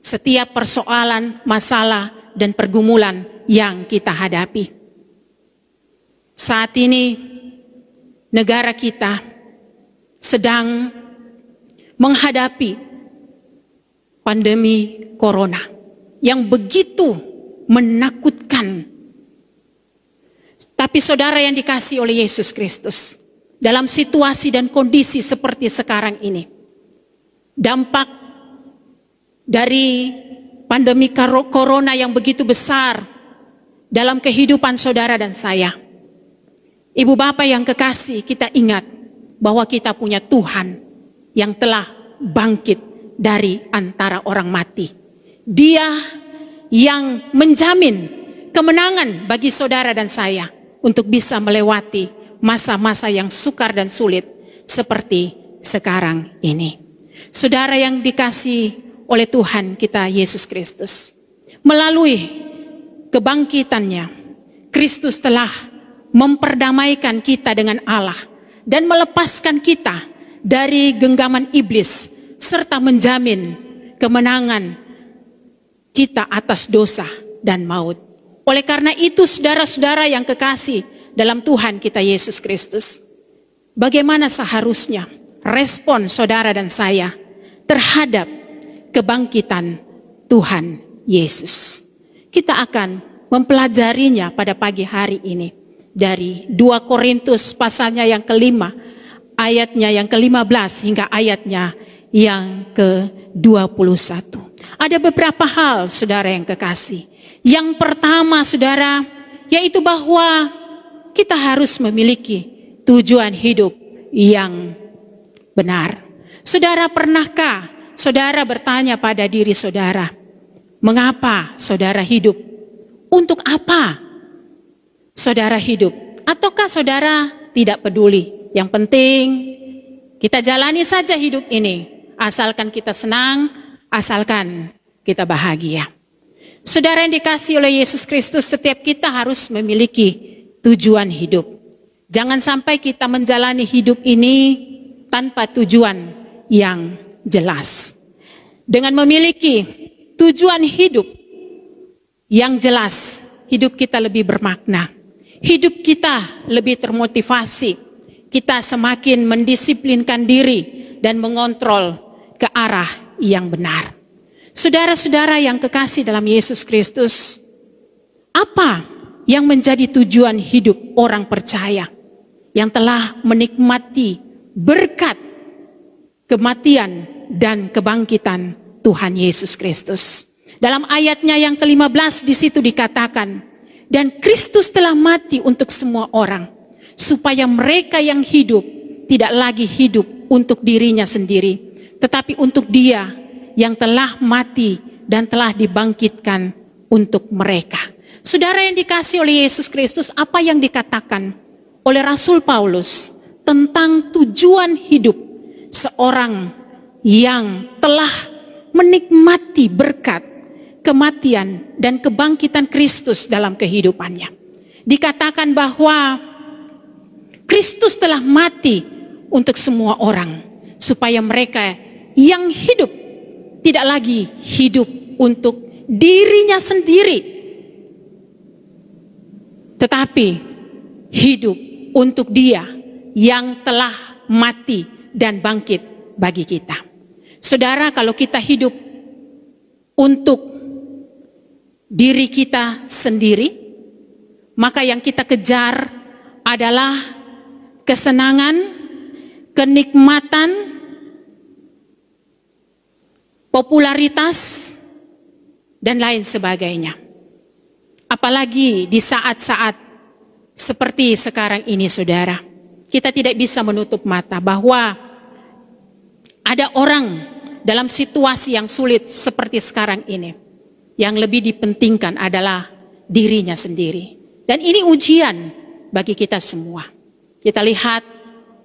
Speaker 2: setiap persoalan, masalah dan pergumulan yang kita hadapi. Saat ini negara kita sedang menghadapi pandemi corona yang begitu menakutkan. Tapi saudara yang dikasihi oleh Yesus Kristus, dalam situasi dan kondisi seperti sekarang ini. Dampak dari pandemi corona yang begitu besar dalam kehidupan saudara dan saya. Ibu bapak yang kekasih, kita ingat bahwa kita punya Tuhan yang telah bangkit dari antara orang mati. Dia yang menjamin kemenangan bagi saudara dan saya untuk bisa melewati masa-masa yang sukar dan sulit seperti sekarang ini. Saudara yang dikasihi oleh Tuhan kita Yesus Kristus, melalui kebangkitannya, Kristus telah memperdamaikan kita dengan Allah dan melepaskan kita dari genggaman iblis serta menjamin kemenangan kita atas dosa dan maut. Oleh karena itu, saudara-saudara yang kekasih dalam Tuhan kita Yesus Kristus, bagaimana seharusnya respon saudara dan saya terhadap kebangkitan Tuhan Yesus? Kita akan mempelajarinya pada pagi hari ini dari 2 Korintus pasalnya yang kelima, ayatnya yang ke-15 hingga ayatnya yang ke-21. Ada beberapa hal saudara yang kekasih. Yang pertama saudara, yaitu bahwa kita harus memiliki tujuan hidup yang benar. Saudara, pernahkah saudara bertanya pada diri saudara, mengapa saudara hidup? Untuk apa saudara hidup? Ataukah saudara tidak peduli? Yang penting kita jalani saja hidup ini, asalkan kita senang, asalkan kita bahagia. Saudara yang dikasihi oleh Yesus Kristus, setiap kita harus memiliki tujuan hidup. Jangan sampai kita menjalani hidup ini tanpa tujuan yang jelas. Dengan memiliki tujuan hidup yang jelas, hidup kita lebih bermakna. Hidup kita lebih termotivasi. Kita semakin mendisiplinkan diri dan mengontrol ke arah yang benar. Saudara-saudara yang kekasih dalam Yesus Kristus, apa yang menjadi tujuan hidup orang percaya yang telah menikmati berkat kematian dan kebangkitan Tuhan Yesus Kristus? Dalam ayatnya yang ke-15 di situ dikatakan, dan Kristus telah mati untuk semua orang, supaya mereka yang hidup tidak lagi hidup untuk dirinya sendiri, tetapi untuk Dia yang telah mati dan telah dibangkitkan untuk mereka. Saudara yang dikasihi oleh Yesus Kristus, apa yang dikatakan oleh Rasul Paulus tentang tujuan hidup seorang yang telah menikmati berkat kematian dan kebangkitan Kristus dalam kehidupannya. Dikatakan bahwa Kristus telah mati untuk semua orang, supaya mereka yang hidup tidak lagi hidup untuk dirinya sendiri, tetapi hidup untuk Dia yang telah mati dan bangkit bagi kita. Saudara, kalau kita hidup untuk diri kita sendiri, maka yang kita kejar adalah kesenangan, kenikmatan, popularitas, dan lain sebagainya. Apalagi di saat-saat seperti sekarang ini, saudara, kita tidak bisa menutup mata bahwa ada orang dalam situasi yang sulit seperti sekarang ini, yang lebih dipentingkan adalah dirinya sendiri. Dan ini ujian bagi kita semua. Kita lihat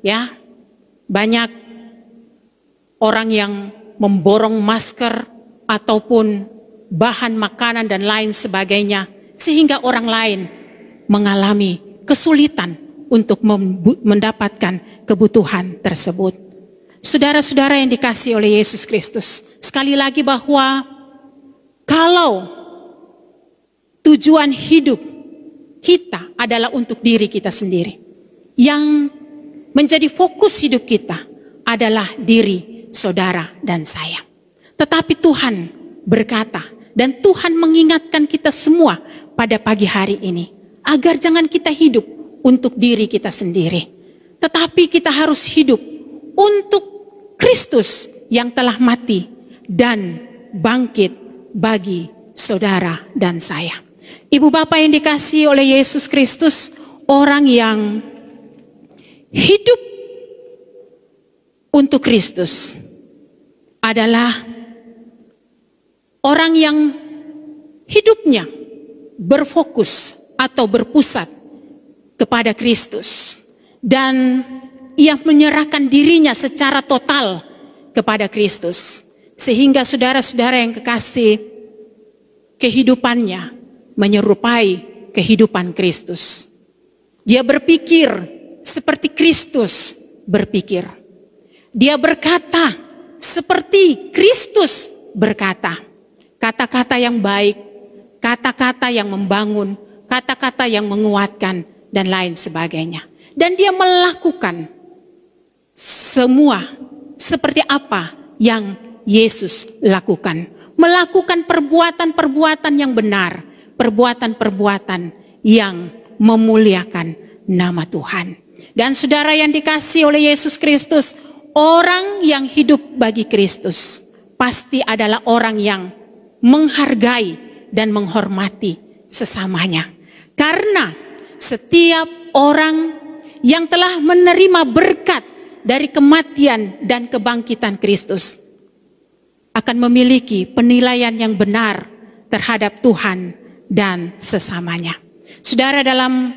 Speaker 2: ya, banyak orang yang memborong masker ataupun bahan makanan dan lain sebagainya, sehingga orang lain mengalami kesulitan untuk mendapatkan kebutuhan tersebut. Saudara-saudara yang dikasihi oleh Yesus Kristus, sekali lagi bahwa kalau tujuan hidup kita adalah untuk diri kita sendiri, yang menjadi fokus hidup kita adalah diri saudara dan saya. Tetapi Tuhan berkata, dan Tuhan mengingatkan kita semua pada pagi hari ini, agar jangan kita hidup untuk diri kita sendiri, tetapi kita harus hidup untuk Kristus yang telah mati dan bangkit bagi saudara dan saya. Ibu bapak yang dikasihi oleh Yesus Kristus, orang yang hidup untuk Kristus adalah orang yang hidupnya berfokus atau berpusat kepada Kristus, dan ia menyerahkan dirinya secara total kepada Kristus, sehingga saudara-saudara yang kekasih, kehidupannya menyerupai kehidupan Kristus. Dia berpikir seperti Kristus berpikir. Dia berkata seperti Kristus berkata. Kata-kata yang baik, kata-kata yang membangun, kata-kata yang menguatkan, dan lain sebagainya. Dan dia melakukan semua seperti apa yang Yesus lakukan. Melakukan perbuatan-perbuatan yang benar, perbuatan-perbuatan yang memuliakan nama Tuhan. Dan saudara yang dikasihi oleh Yesus Kristus, orang yang hidup bagi Kristus pasti adalah orang yang menghargai dan menghormati sesamanya. Karena setiap orang yang telah menerima berkat dari kematian dan kebangkitan Kristus akan memiliki penilaian yang benar terhadap Tuhan dan sesamanya. Saudara, dalam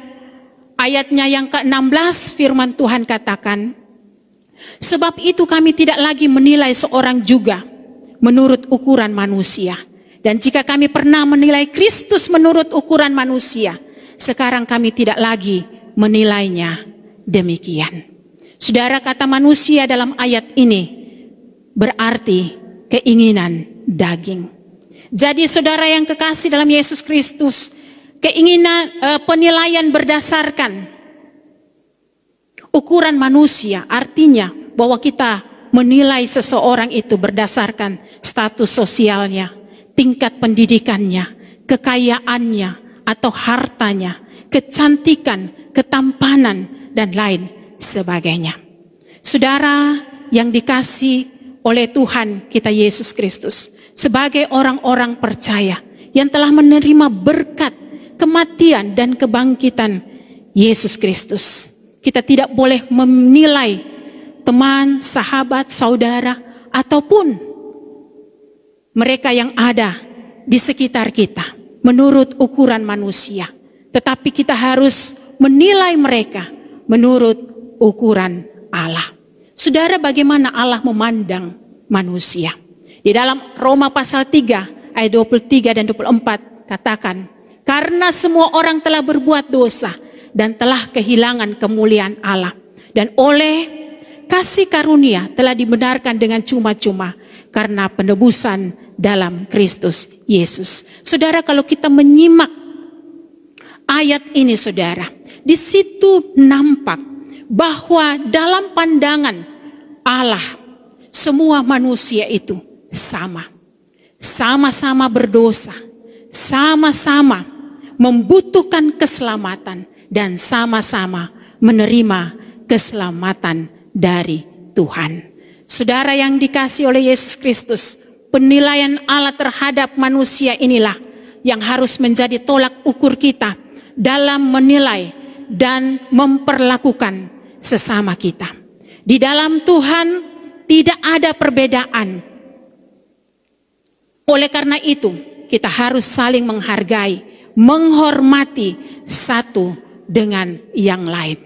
Speaker 2: ayatnya yang ke-16 firman Tuhan katakan, sebab itu kami tidak lagi menilai seorang juga menurut ukuran manusia. Dan jika kami pernah menilai Kristus menurut ukuran manusia, sekarang kami tidak lagi menilainya demikian. Saudara, kata manusia dalam ayat ini berarti keinginan daging. Jadi saudara yang kekasih dalam Yesus Kristus, keinginan penilaian berdasarkan ukuran manusia artinya bahwa kita menilai seseorang itu berdasarkan status sosialnya, tingkat pendidikannya, kekayaannya atau hartanya, kecantikan, ketampanan, dan lain sebagainya. Saudara yang dikasihi oleh Tuhan kita Yesus Kristus, sebagai orang-orang percaya yang telah menerima berkat kematian dan kebangkitan Yesus Kristus, kita tidak boleh menilai teman, sahabat, saudara, ataupun mereka yang ada di sekitar kita menurut ukuran manusia. Tetapi kita harus menilai mereka menurut ukuran Allah. Saudara, bagaimana Allah memandang manusia? Di dalam Roma pasal 3 ayat 23 dan 24 katakan, karena semua orang telah berbuat dosa dan telah kehilangan kemuliaan Allah, dan oleh kasih karunia telah dibenarkan dengan cuma-cuma karena penebusan dalam Kristus Yesus. Saudara, kalau kita menyimak ayat ini, saudara, di situ nampak bahwa dalam pandangan Allah semua manusia itu sama. Sama-sama berdosa, sama-sama membutuhkan keselamatan, dan sama-sama menerima keselamatan dari Tuhan. Saudara yang dikasihi oleh Yesus Kristus, penilaian Allah terhadap manusia inilah yang harus menjadi tolak ukur kita dalam menilai dan memperlakukan sesama kita. Di dalam Tuhan tidak ada perbedaan. Oleh karena itu, kita harus saling menghargai, menghormati satu dengan yang lain.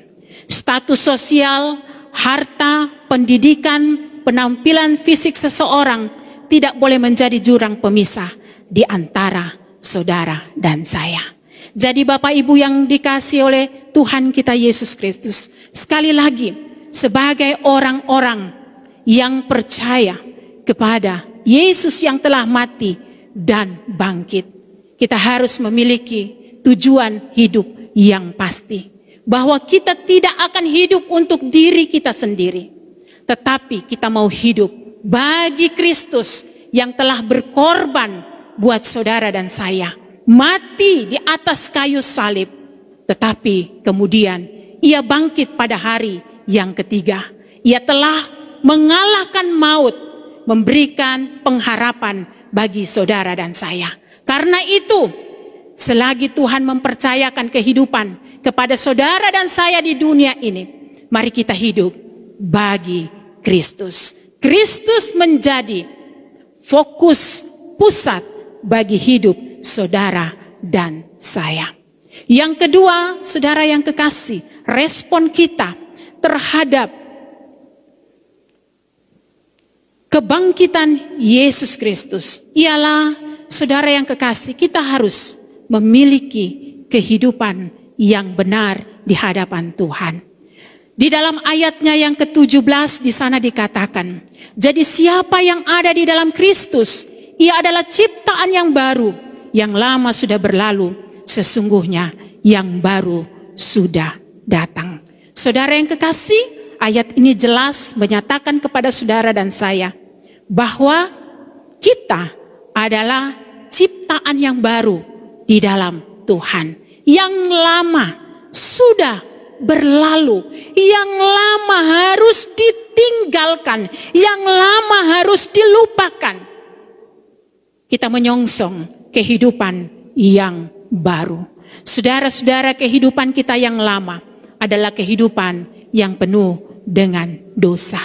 Speaker 2: Status sosial, harta, pendidikan, penampilan fisik seseorang tidak boleh menjadi jurang pemisah di antara saudara dan saya. Jadi Bapak Ibu yang dikasihi oleh Tuhan kita Yesus Kristus, sekali lagi sebagai orang-orang yang percaya kepada Yesus yang telah mati dan bangkit, kita harus memiliki tujuan hidup yang pasti. Bahwa kita tidak akan hidup untuk diri kita sendiri, tetapi kita mau hidup bagi Kristus yang telah berkorban buat saudara dan saya. Mati di atas kayu salib, tetapi kemudian ia bangkit pada hari yang ketiga, ia telah mengalahkan maut, memberikan pengharapan bagi saudara dan saya. Karena itu, selagi Tuhan mempercayakan kehidupan kepada saudara dan saya di dunia ini, mari kita hidup bagi Kristus. Kristus menjadi fokus pusat bagi hidup saudara dan saya. Yang kedua, saudara yang kekasih, respon kita terhadap kebangkitan Yesus Kristus ialah, saudara yang kekasih, kita harus memiliki kehidupan yang benar di hadapan Tuhan. Di dalam ayatnya yang ke-17 di sana dikatakan, jadi siapa yang ada di dalam Kristus, ia adalah ciptaan yang baru, yang lama sudah berlalu, sesungguhnya yang baru sudah datang. Saudara yang kekasih, ayat ini jelas menyatakan kepada saudara dan saya bahwa kita adalah ciptaan yang baru di dalam Tuhan. Yang lama sudah berlalu, yang lama harus ditinggalkan, yang lama harus dilupakan. Kita menyongsong kehidupan yang baru. Saudara-saudara, kehidupan kita yang lama adalah kehidupan yang penuh dengan dosa.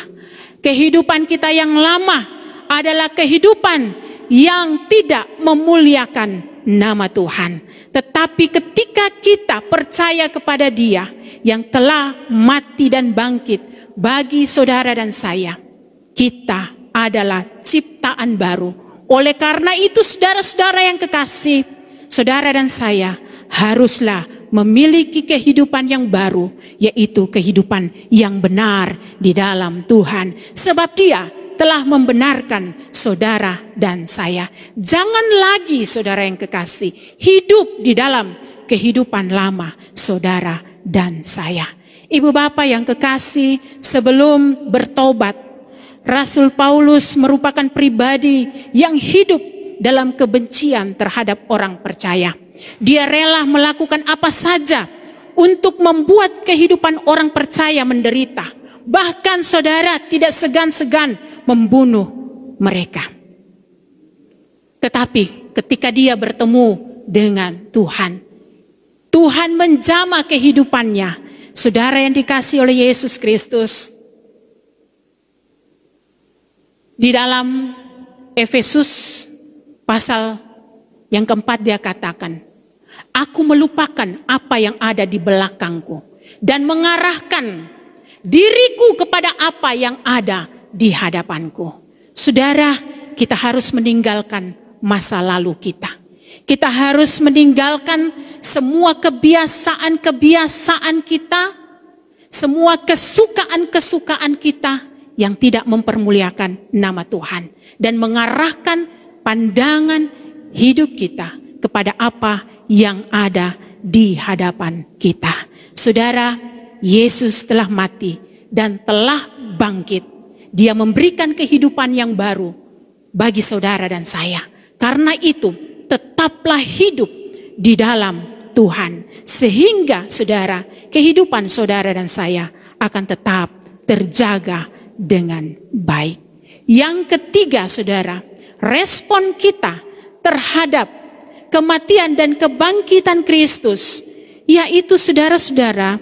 Speaker 2: Kehidupan kita yang lama adalah kehidupan yang tidak memuliakan nama Tuhan. Tetapi ketika kita percaya kepada Dia yang telah mati dan bangkit bagi saudara dan saya, kita adalah ciptaan baru. Oleh karena itu, saudara-saudara yang kekasih, saudara dan saya haruslah memiliki kehidupan yang baru, yaitu kehidupan yang benar di dalam Tuhan. Sebab Dia telah membenarkan saudara dan saya. Jangan lagi, saudara yang kekasih, hidup di dalam kehidupan lama saudara dan saya. Ibu bapak yang kekasih, sebelum bertobat, Rasul Paulus merupakan pribadi yang hidup dalam kebencian terhadap orang percaya. Dia rela melakukan apa saja untuk membuat kehidupan orang percaya menderita. Bahkan saudara tidak segan-segan membunuh mereka. Tetapi ketika dia bertemu dengan Tuhan, Tuhan menjamah kehidupannya. Saudara yang dikasihi oleh Yesus Kristus, di dalam Efesus pasal yang keempat dia katakan, aku melupakan apa yang ada di belakangku dan mengarahkan diriku kepada apa yang ada di hadapanku. Saudara, kita harus meninggalkan masa lalu kita. Kita harus meninggalkan semua kebiasaan-kebiasaan kita, semua kesukaan-kesukaan kita yang tidak mempermuliakan nama Tuhan, dan mengarahkan pandangan hidup kita kepada apa yang ada di hadapan kita. Saudara, Yesus telah mati dan telah bangkit. Dia memberikan kehidupan yang baru bagi saudara dan saya. Karena itu, tetaplah hidup di dalam Tuhan, sehingga saudara, kehidupan saudara dan saya akan tetap terjaga dengan baik. Yang ketiga, saudara, respon kita terhadap kematian dan kebangkitan Kristus, yaitu saudara-saudara,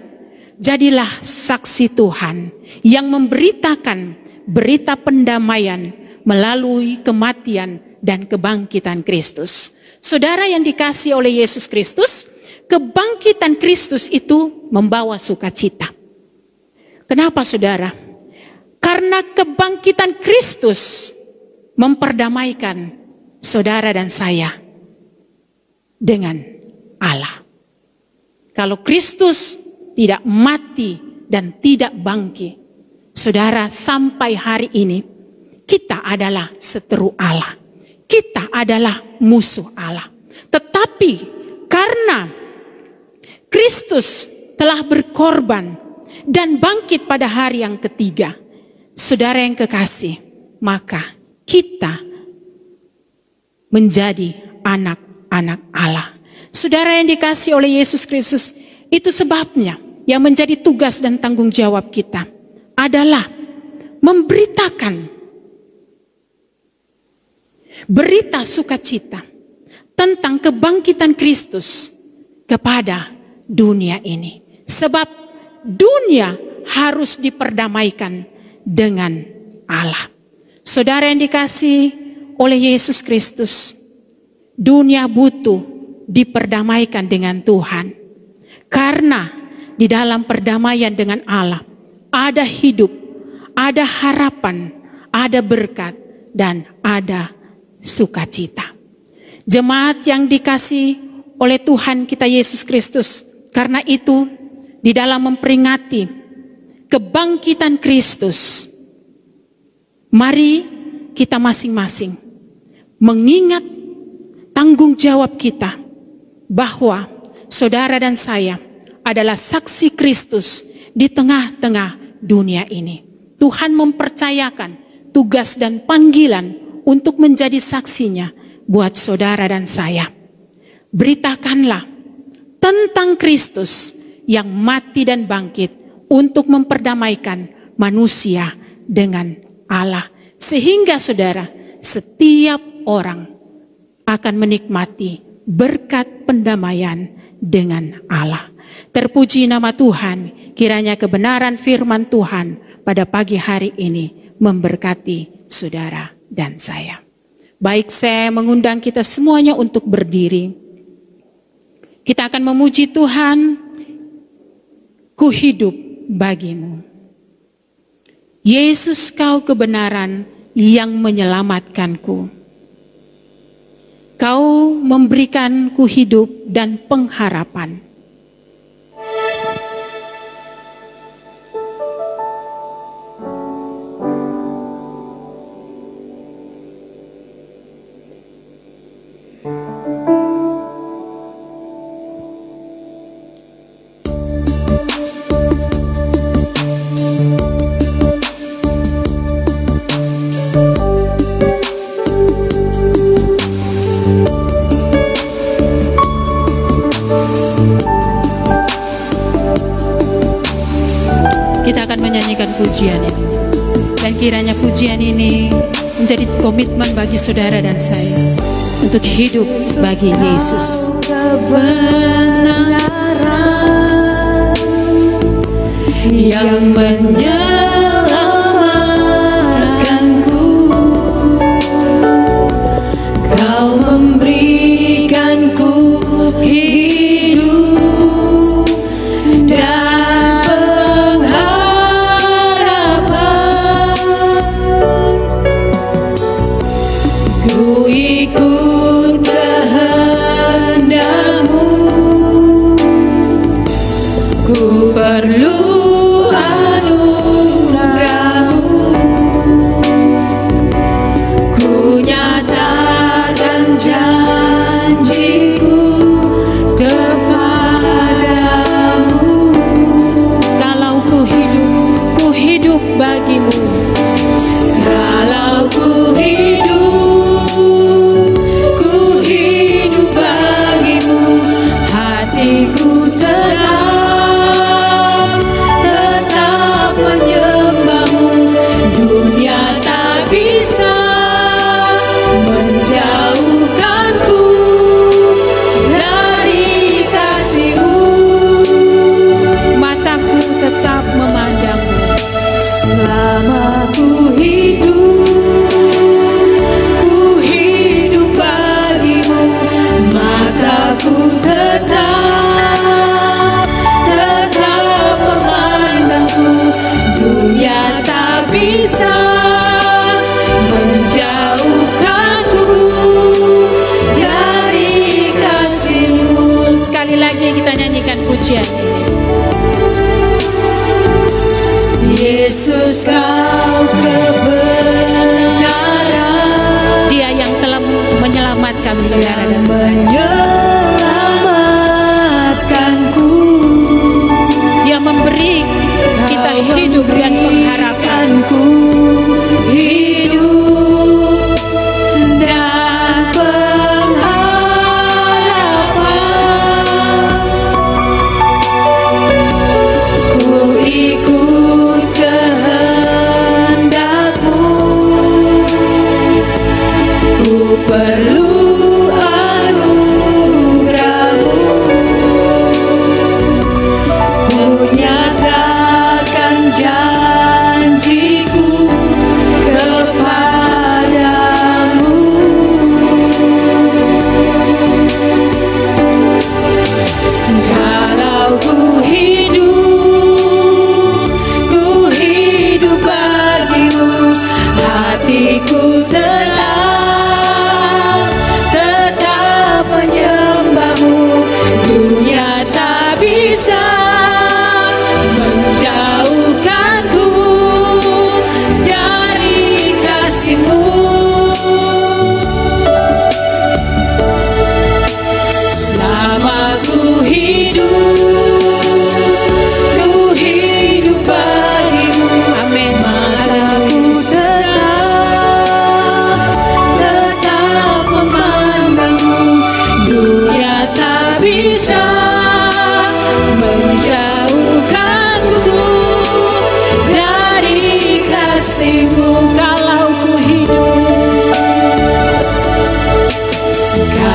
Speaker 2: jadilah saksi Tuhan yang memberitakan berita pendamaian melalui kematian dan kebangkitan Kristus. Saudara yang dikasihi oleh Yesus Kristus, kebangkitan Kristus itu membawa sukacita. Kenapa saudara? Karena kebangkitan Kristus memperdamaikan saudara dan saya dengan Allah. Kalau Kristus tidak mati dan tidak bangkit, saudara, sampai hari ini kita adalah seteru Allah. Kita adalah musuh Allah. Tetapi karena Kristus telah berkorban dan bangkit pada hari yang ketiga, saudara yang kekasih, maka kita menjadi anak-anak Allah. Saudara yang dikasihi oleh Yesus Kristus, itu sebabnya yang menjadi tugas dan tanggung jawab kita adalah memberitakan berita sukacita tentang kebangkitan Kristus kepada dunia ini. Sebab dunia harus diperdamaikan dengan Allah. Saudara yang dikasihi oleh Yesus Kristus, dunia butuh diperdamaikan dengan Tuhan. Karena di dalam perdamaian dengan Allah ada hidup, ada harapan, ada berkat, dan ada sukacita. Jemaat yang dikasihi oleh Tuhan kita Yesus Kristus, karena itu di dalam memperingati kebangkitan Kristus, mari kita masing-masing mengingat tanggung jawab kita bahwa saudara dan saya adalah saksi Kristus di tengah-tengah dunia ini. Tuhan mempercayakan tugas dan panggilan untuk menjadi saksinya buat saudara dan saya. Beritakanlah tentang Kristus yang mati dan bangkit untuk memperdamaikan manusia dengan Allah. Sehingga saudara, setiap orang akan menikmati berkat pendamaian dengan Allah. Terpuji nama Tuhan, kiranya kebenaran firman Tuhan pada pagi hari ini memberkati saudara dan saya. Baik, saya mengundang kita semuanya untuk berdiri. Kita akan memuji Tuhan. Ku hidup bagimu. Yesus, kau kebenaran yang menyelamatkanku. Kau memberikanku hidup dan pengharapan. Kita akan menyanyikan pujian ini. Dan kiranya pujian ini menjadi komitmen bagi saudara dan saya untuk hidup bagi Yesus. Kebenaran yang menyelamatkanku, kau memberikanku hidup dan pengharapan. Ku ikut kehendak-Mu, ku perlu anugerah-Mu, ku nyatakan janji-Ku kepadamu. Kalau ku hidup bagimu. Kalau ku hidup bagimu, hatiku tetap menyembah-Mu. Dunia tak bisa menjauhkanku dari kasih-Mu. Mataku tetap memandang-Mu selama ku hidup bagimu. Mataku tetap memandang-Mu. Dunia tak bisa menjauhkanku dari kasih-Mu. Sekali lagi kita nyanyikan pujian ini. Yesus, kau kebenaran, Dia yang telah menyelamatkan saudara dan saya. Menyelamatkanku, Dia memberi kita hidup dan pengharapanku. Hidup dan pengharapan.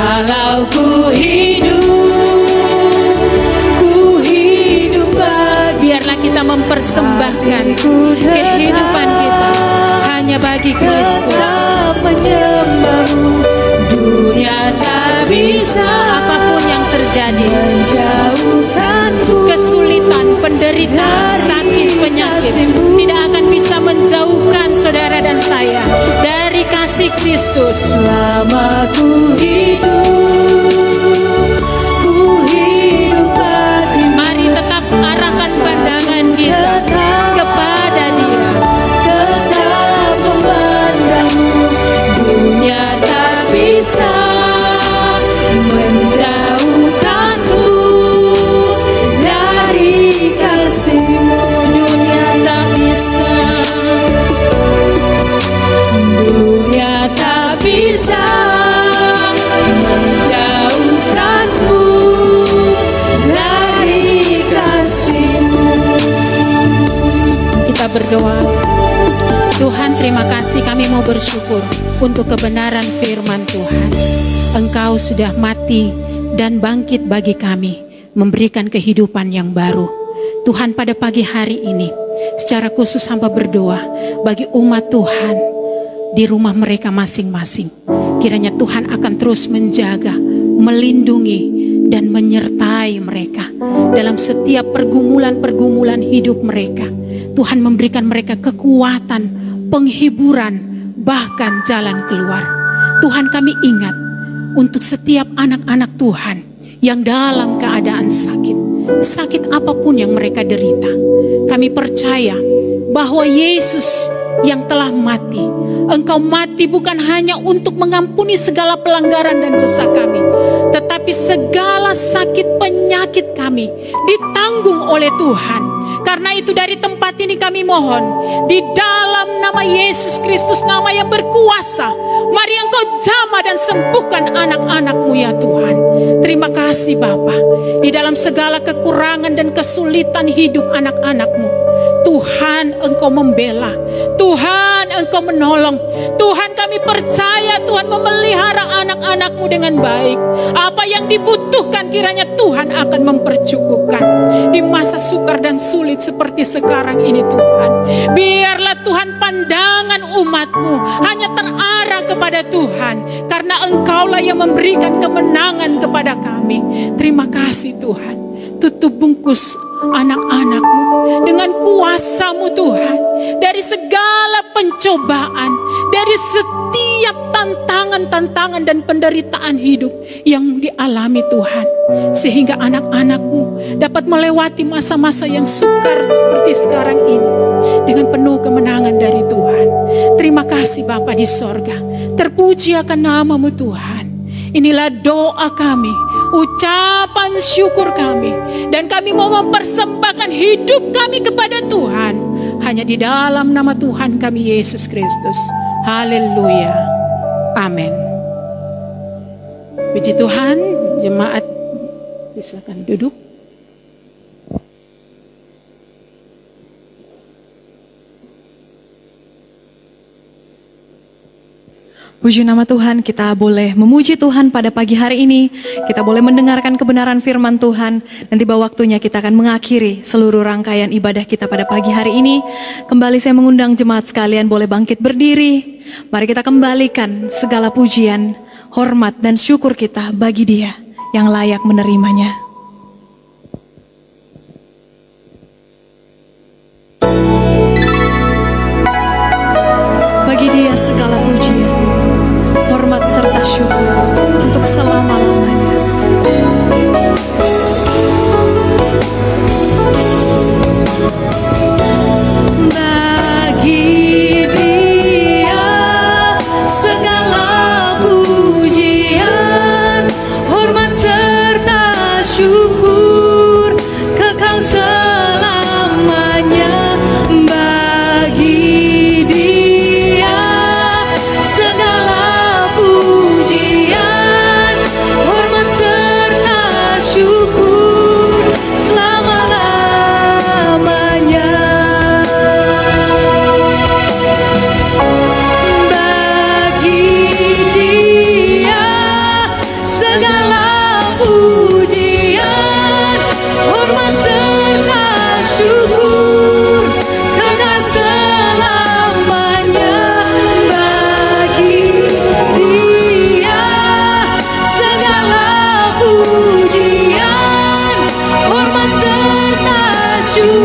Speaker 2: Walau ku hidup biarlah kita mempersembahkan kehidupan kita hanya bagi Kristus. Dunia tak bisa, apapun yang terjadi, kesulitan, penderitaan, sakit, penyakit tidak akan bisa menjauhkan saudara dan saya dari kasih Kristus. Selama ku hidup, mari tetap arahkan pandangan kita kepada Dia. Tetap memandangmu, dunia tak bisa menjauhkanmu dari kasih-Mu. Dunia tak bisa, dunia tak bisa menjauhkanmu dari kasih-Mu. Kita berdoa. Tuhan, terima kasih, kami mau bersyukur untuk kebenaran firman Tuhan. Engkau sudah mati dan bangkit bagi kami, memberikan kehidupan yang baru. Tuhan, pada pagi hari ini secara khusus hamba berdoa bagi umat Tuhan di rumah mereka masing-masing. Kiranya Tuhan akan terus menjaga, melindungi, dan menyertai mereka dalam setiap pergumulan-pergumulan hidup mereka. Tuhan memberikan mereka kekuatan, penghiburan, bahkan jalan keluar. Tuhan, kami ingat untuk setiap anak-anak Tuhan yang dalam keadaan sakit apapun yang mereka derita. Kami percaya bahwa Yesus yang telah mati, Engkau mati bukan hanya untuk mengampuni segala pelanggaran dan dosa kami, tetapi segala sakit penyakit kami ditanggung oleh Tuhan. Karena itu dari tempat ini kami mohon, di dalam nama Yesus Kristus, nama yang berkuasa, mari Engkau jamah dan sembuhkan anak-anak-Mu ya Tuhan. Terima kasih Bapa, di dalam segala kekurangan dan kesulitan hidup anak-anak-Mu, Tuhan Engkau membela, Tuhan Engkau menolong. Tuhan, kami percaya Tuhan memelihara anak-anak-Mu dengan baik. Apa yang dibutuhkan kiranya Tuhan akan mempercukupkan. Di masa sukar dan sulit seperti sekarang ini Tuhan, biarlah Tuhan pandangan umat-Mu hanya terarah kepada Tuhan, karena Engkaulah yang memberikan kemenangan kepada kami. Terima kasih Tuhan. Tutup bungkus anak-anak-Mu dengan kuasa-Mu Tuhan, dari segala pencobaan, dari setiap tantangan-tantangan dan penderitaan hidup yang dialami Tuhan, sehingga anak-anak-Mu dapat melewati masa-masa yang sukar seperti sekarang ini dengan penuh kemenangan dari Tuhan. Terima kasih Bapa di sorga, terpuji akan nama-Mu Tuhan. Inilah doa kami, ucapan syukur kami, dan kami mau mempersembahkan hidup kami kepada Tuhan hanya di dalam nama Tuhan kami Yesus Kristus. Haleluya, amin. Puji Tuhan. Jemaat silakan duduk.
Speaker 1: Puji nama Tuhan, kita boleh memuji Tuhan pada pagi hari ini. Kita boleh mendengarkan kebenaran firman Tuhan. Dan tiba waktunya kita akan mengakhiri seluruh rangkaian ibadah kita pada pagi hari ini. Kembali saya mengundang jemaat sekalian boleh bangkit berdiri. Mari kita kembalikan segala pujian, hormat dan syukur kita bagi Dia yang layak menerimanya. Bagi Dia segala pujian, hormat serta syukur untuk selama-lamanya. Bagi Dia segala pujian, hormat serta syukur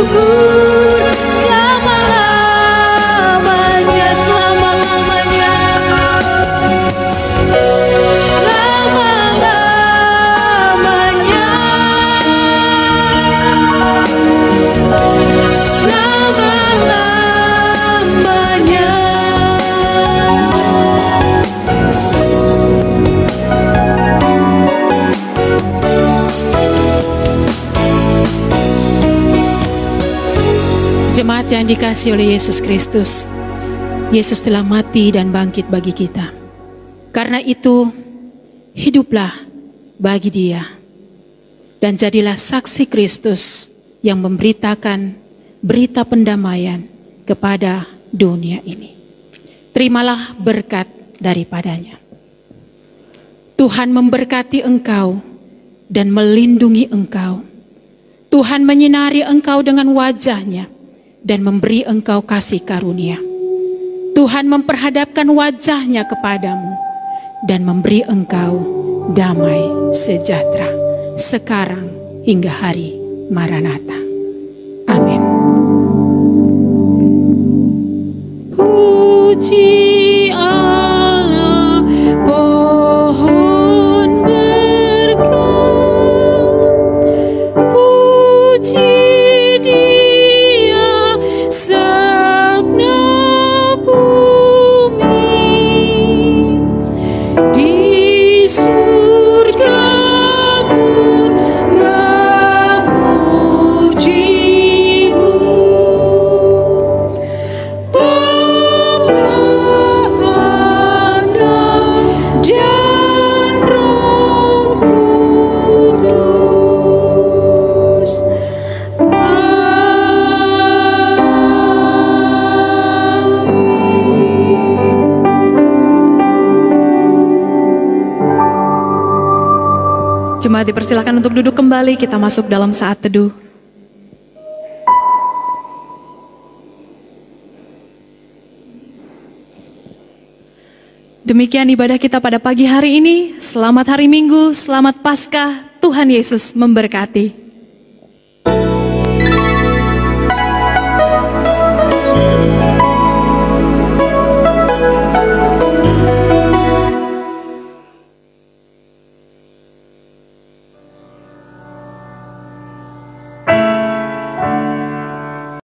Speaker 1: syukur selama-lamanya, selama-lamanya, selama-lamanya, selama-lamanya.
Speaker 2: Jemaat yang dikasihi oleh Yesus Kristus, Yesus telah mati dan bangkit bagi kita. Karena itu, hiduplah bagi Dia dan jadilah saksi Kristus yang memberitakan berita pendamaian kepada dunia ini. Terimalah berkat daripadanya. Tuhan memberkati engkau dan melindungi engkau. Tuhan menyinari engkau dengan wajah-Nya dan memberi engkau kasih karunia. Tuhan memperhadapkan wajah-Nya kepadamu dan memberi engkau damai sejahtera sekarang hingga hari Maranatha. Amin. Puji Allah, pohon berkat. Puji Dia, Sakna bumi. Di surga murga pujimu. Bapa, Anak, dan Roh Kudus.
Speaker 1: Jemaat dipersilakan untuk duduk kembali, kita masuk dalam saat teduh. Demikian ibadah kita pada pagi hari ini. Selamat hari Minggu, selamat Paskah, Tuhan Yesus memberkati.